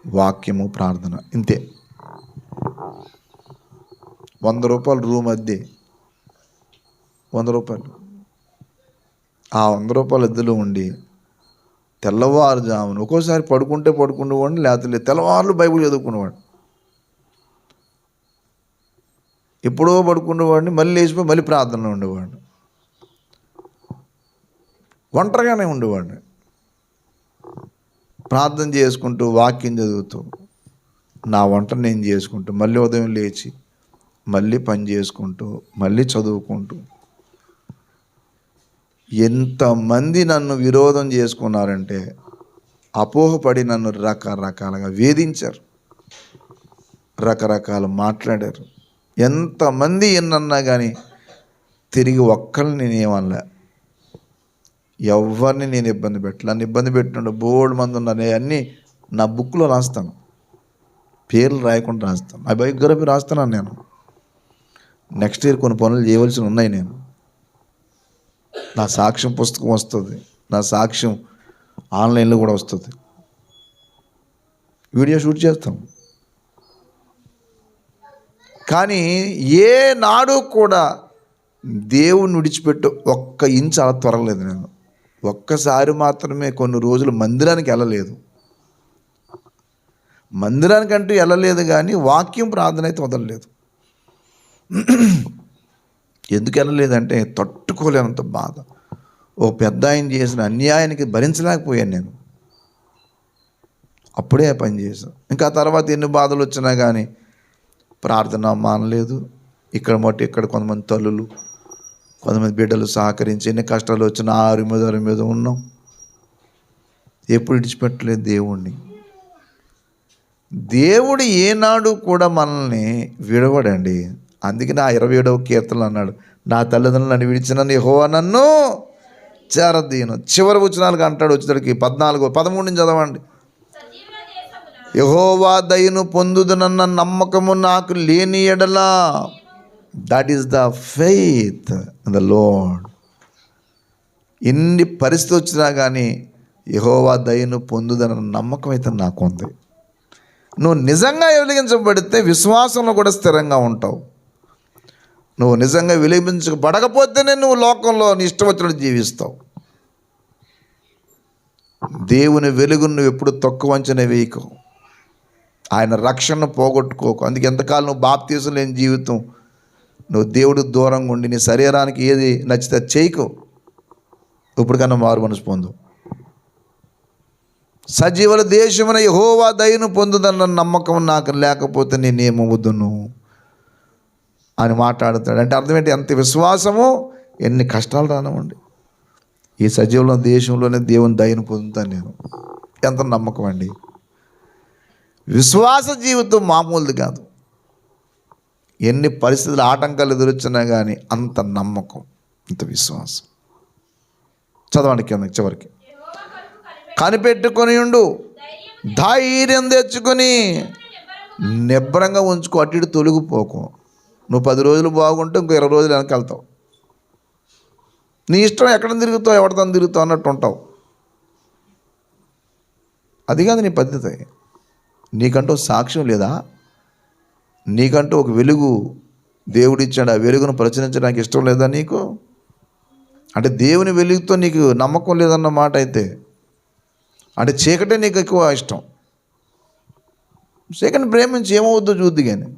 వాక్యము, ప్రార్థన, ఇంతే. 100 రూపాయలు రూమ్ అద్దె, 100 రూపాయలు. ఆ 100 రూపాయలు అద్దెలో ఉండి తెల్లవారుజామున ఒక్కోసారి పడుకుండేవాడిని, లేకపోతే తెల్లవారులు బైబిల్ చదువుకునేవాడు. ఎప్పుడో పడుకునేవాడిని, మళ్ళీ లేచిపోయి మళ్ళీ ప్రార్థనలో ఉండేవాడిని. ఒంటరిగానే ఉండేవాడిని, ప్రార్థన చేసుకుంటూ వాక్యం చదువుతూ నా వంట నేను చేసుకుంటూ, మళ్ళీ ఉదయం లేచి మళ్ళీ పని చేసుకుంటూ మళ్ళీ చదువుకుంటూ. ఎంతమంది నన్ను విరోధం చేసుకున్నారంటే, అపోహపడి నన్ను రకరకాలుగా వేధించారు, రకరకాలు మాట్లాడారు. ఎంతమంది ఎన్నన్నా కానీ తిరిగి ఒక్కరిని నేనేమనలే, ఎవరిని నేను ఇబ్బంది పెట్టలే. నన్ను ఇబ్బంది పెట్టిన బోల్డ్ మంది ఉన్నారు. అన్నీ నా బుక్లో రాస్తాను, పేర్లు రాయకుండా రాస్తాను. ఆ బయోగ్రఫీ రాస్తున్నాను నేను. నెక్స్ట్ ఇయర్ కొన్ని పనులు చేయవలసి ఉన్నాయి. నేను నా సాక్ష్యం పుస్తకం వస్తుంది, నా సాక్ష్యం ఆన్లైన్లో కూడా వస్తుంది, వీడియో షూట్ చేస్తాం. కానీ ఏ నాడు కూడా దేవుని విడిచిపెట్టు ఒక్క ఇంచు అలా త్వరలేదు. నేను ఒక్కసారి మాత్రమే కొన్ని రోజులు మందిరానికి వెళ్ళలేదు. మందిరానికంటూ వెళ్ళలేదు, కానీ వాక్యం, ప్రార్థన అయితే వదలలేదు. ఎందుకు వెళ్ళలేదంటే తట్టుకోలేనంత బాధ. ఓ పెద్ద ఆయన చేసిన అన్యాయానికి భరించలేకపోయాను నేను. అప్పుడే పని చేశాను. ఇంకా తర్వాత ఎన్ని బాధలు వచ్చినా కానీ ప్రార్థన మానలేదు. ఇక్కడ కొంతమంది తల్లులు, కొంతమంది బిడ్డలు సహకరించి ఎన్ని కష్టాలు వచ్చినా ఆరు మీద ఉన్నాం. ఎప్పుడు విడిచిపెట్టలేదు దేవుణ్ణి. దేవుడు ఏనాడు కూడా మనల్ని విడవడండి. అందుకే నా 27వ కీర్తనలు అన్నాడు, నా తల్లిదండ్రులు నన్ను విడిచినను యెహోవా నన్ను చేరదీయును. చివరి వచనాలుగా అంటాడు, వచ్చేసరికి 14, 13 నుంచి చదవండి. యెహోవా దయను పొందుదునన్న నమ్మకము నాకు లేని ఎడల, that is the faith in the lord. ఎన్ని పరిస్థితి వచ్చినా కానీ యెహోవా దయను పొందుదన్న నమ్మకం అయితే నాకు ఉంది. నువ్వు నిజంగా వెలిగించబడితే విశ్వాసంలో కూడా స్థిరంగా ఉంటావు. నువ్వు నిజంగా వెలిగించబడకపోతేనే నువ్వు లోకంలో నీ ఇష్టం వచ్చినట్టు జీవిస్తావు. దేవుని వెలుగును నువ్వు ఎప్పుడు తక్కువ అంచనా వేయకు, ఆయన రక్షణను పోగొట్టుకోకు. అందుకే ఎంతకాలం నువ్వు బాప్తీసం లేని జీవితం, నువ్వు దేవుడు దూరంగా ఉండి నీ శరీరానికి ఏది నచ్చితే చేయకు. ఇప్పటికన్నా మారు మనసు పొందు. సజీవుల దేశమున యెహోవా దయను పొందుదన్న నమ్మకం నాకు లేకపోతే నేనేమవుదును అని మాట్లాడుతాడు. అంటే అర్థం ఏంటి? ఎంత విశ్వాసమో ఎన్ని కష్టాలు రానివ్వండి, ఈ సజీవుల దేశంలోనే దేవుని దయను పొందుతాను నేను. ఎంత నమ్మకం అండి! విశ్వాస జీవితం మామూలుది కాదు. ఎన్ని పరిస్థితులు ఆటంకాలు ఎదురొచ్చినా కానీ అంత నమ్మకం, అంత విశ్వాసం. చదవండి కింద చివరికి. కనిపెట్టుకొని ఉండు, ధైర్యం తెచ్చుకొని నిబ్బరంగా ఉంచుకో, అటు ఇటు తొలగిపోకు. నువ్వు 10 రోజులు బాగుంటే ఇంకో 20 రోజులు వెనక్కి వెళ్తావు. నీ ఇష్టం, ఎక్కడ తిరుగుతావు, ఎవరితో తిరుగుతావు అన్నట్టు ఉంటావు. అది కాదు నీ పద్ధతి. నీకంటూ సాక్ష్యం లేదా? నీకంటూ ఒక వెలుగు దేవుడిచ్చాడు, ఆ వెలుగును ప్రచురించడానికి ఇష్టం లేదా నీకు? అంటే దేవుని వెలుగుతో నీకు నమ్మకం లేదన్న మాట అయితే, అంటే చీకటే నీకు ఎక్కువ ఇష్టం. సెకండ్ ప్రేమించి ఏమవుద్దో చూద్ది. కానీ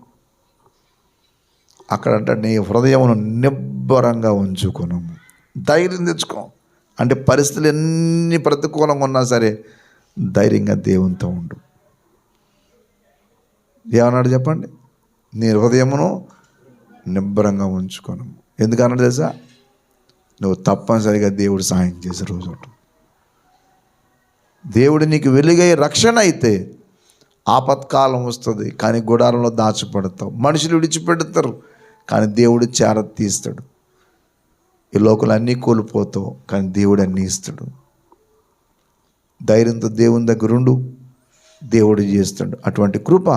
అక్కడంట నీ హృదయమును నిబ్బరంగా ఉంచుకును, ధైర్యం తెచ్చుకో. అంటే పరిస్థితులు ఎన్ని ప్రతికూలంగా ఉన్నా సరే ధైర్యంగా దేవునితో ఉండు. ఏమన్నాడు చెప్పండి? నీ హృదయమును నిబ్బరంగా ఉంచుకోను. ఎందుకన్నాడు తెలుసా? నువ్వు తప్పనిసరిగా దేవుడు సాయం చేసే రోజు ఉంటుంది. దేవుడు నీకు వెలుగై రక్షణ అయితే ఆపత్కాలం వస్తుంది, కానీ గుడారంలో దాచపడతావు. మనుషులు విడిచిపెడతారు, కానీ దేవుడు చేర తీస్తాడు. ఈ లోకంలో అన్నీ కోల్పోతావు, కానీ దేవుడు అన్నీ ఇస్తాడు. ధైర్యంతో దేవుని దగ్గర ఉండు, దేవుడు చేస్తాడు. అటువంటి కృప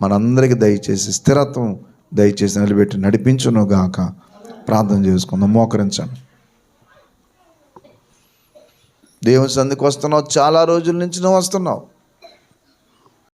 మనందరికీ దయచేసి, స్థిరత్వం దయచేసి నిలబెట్టి నడిపించును గాక. ప్రార్థన చేసుకుందాం, మోకరించండి. దేవుని సంధికి వస్తున్నావు, చాలా రోజుల నుంచి నువ్వు వస్తున్నావు.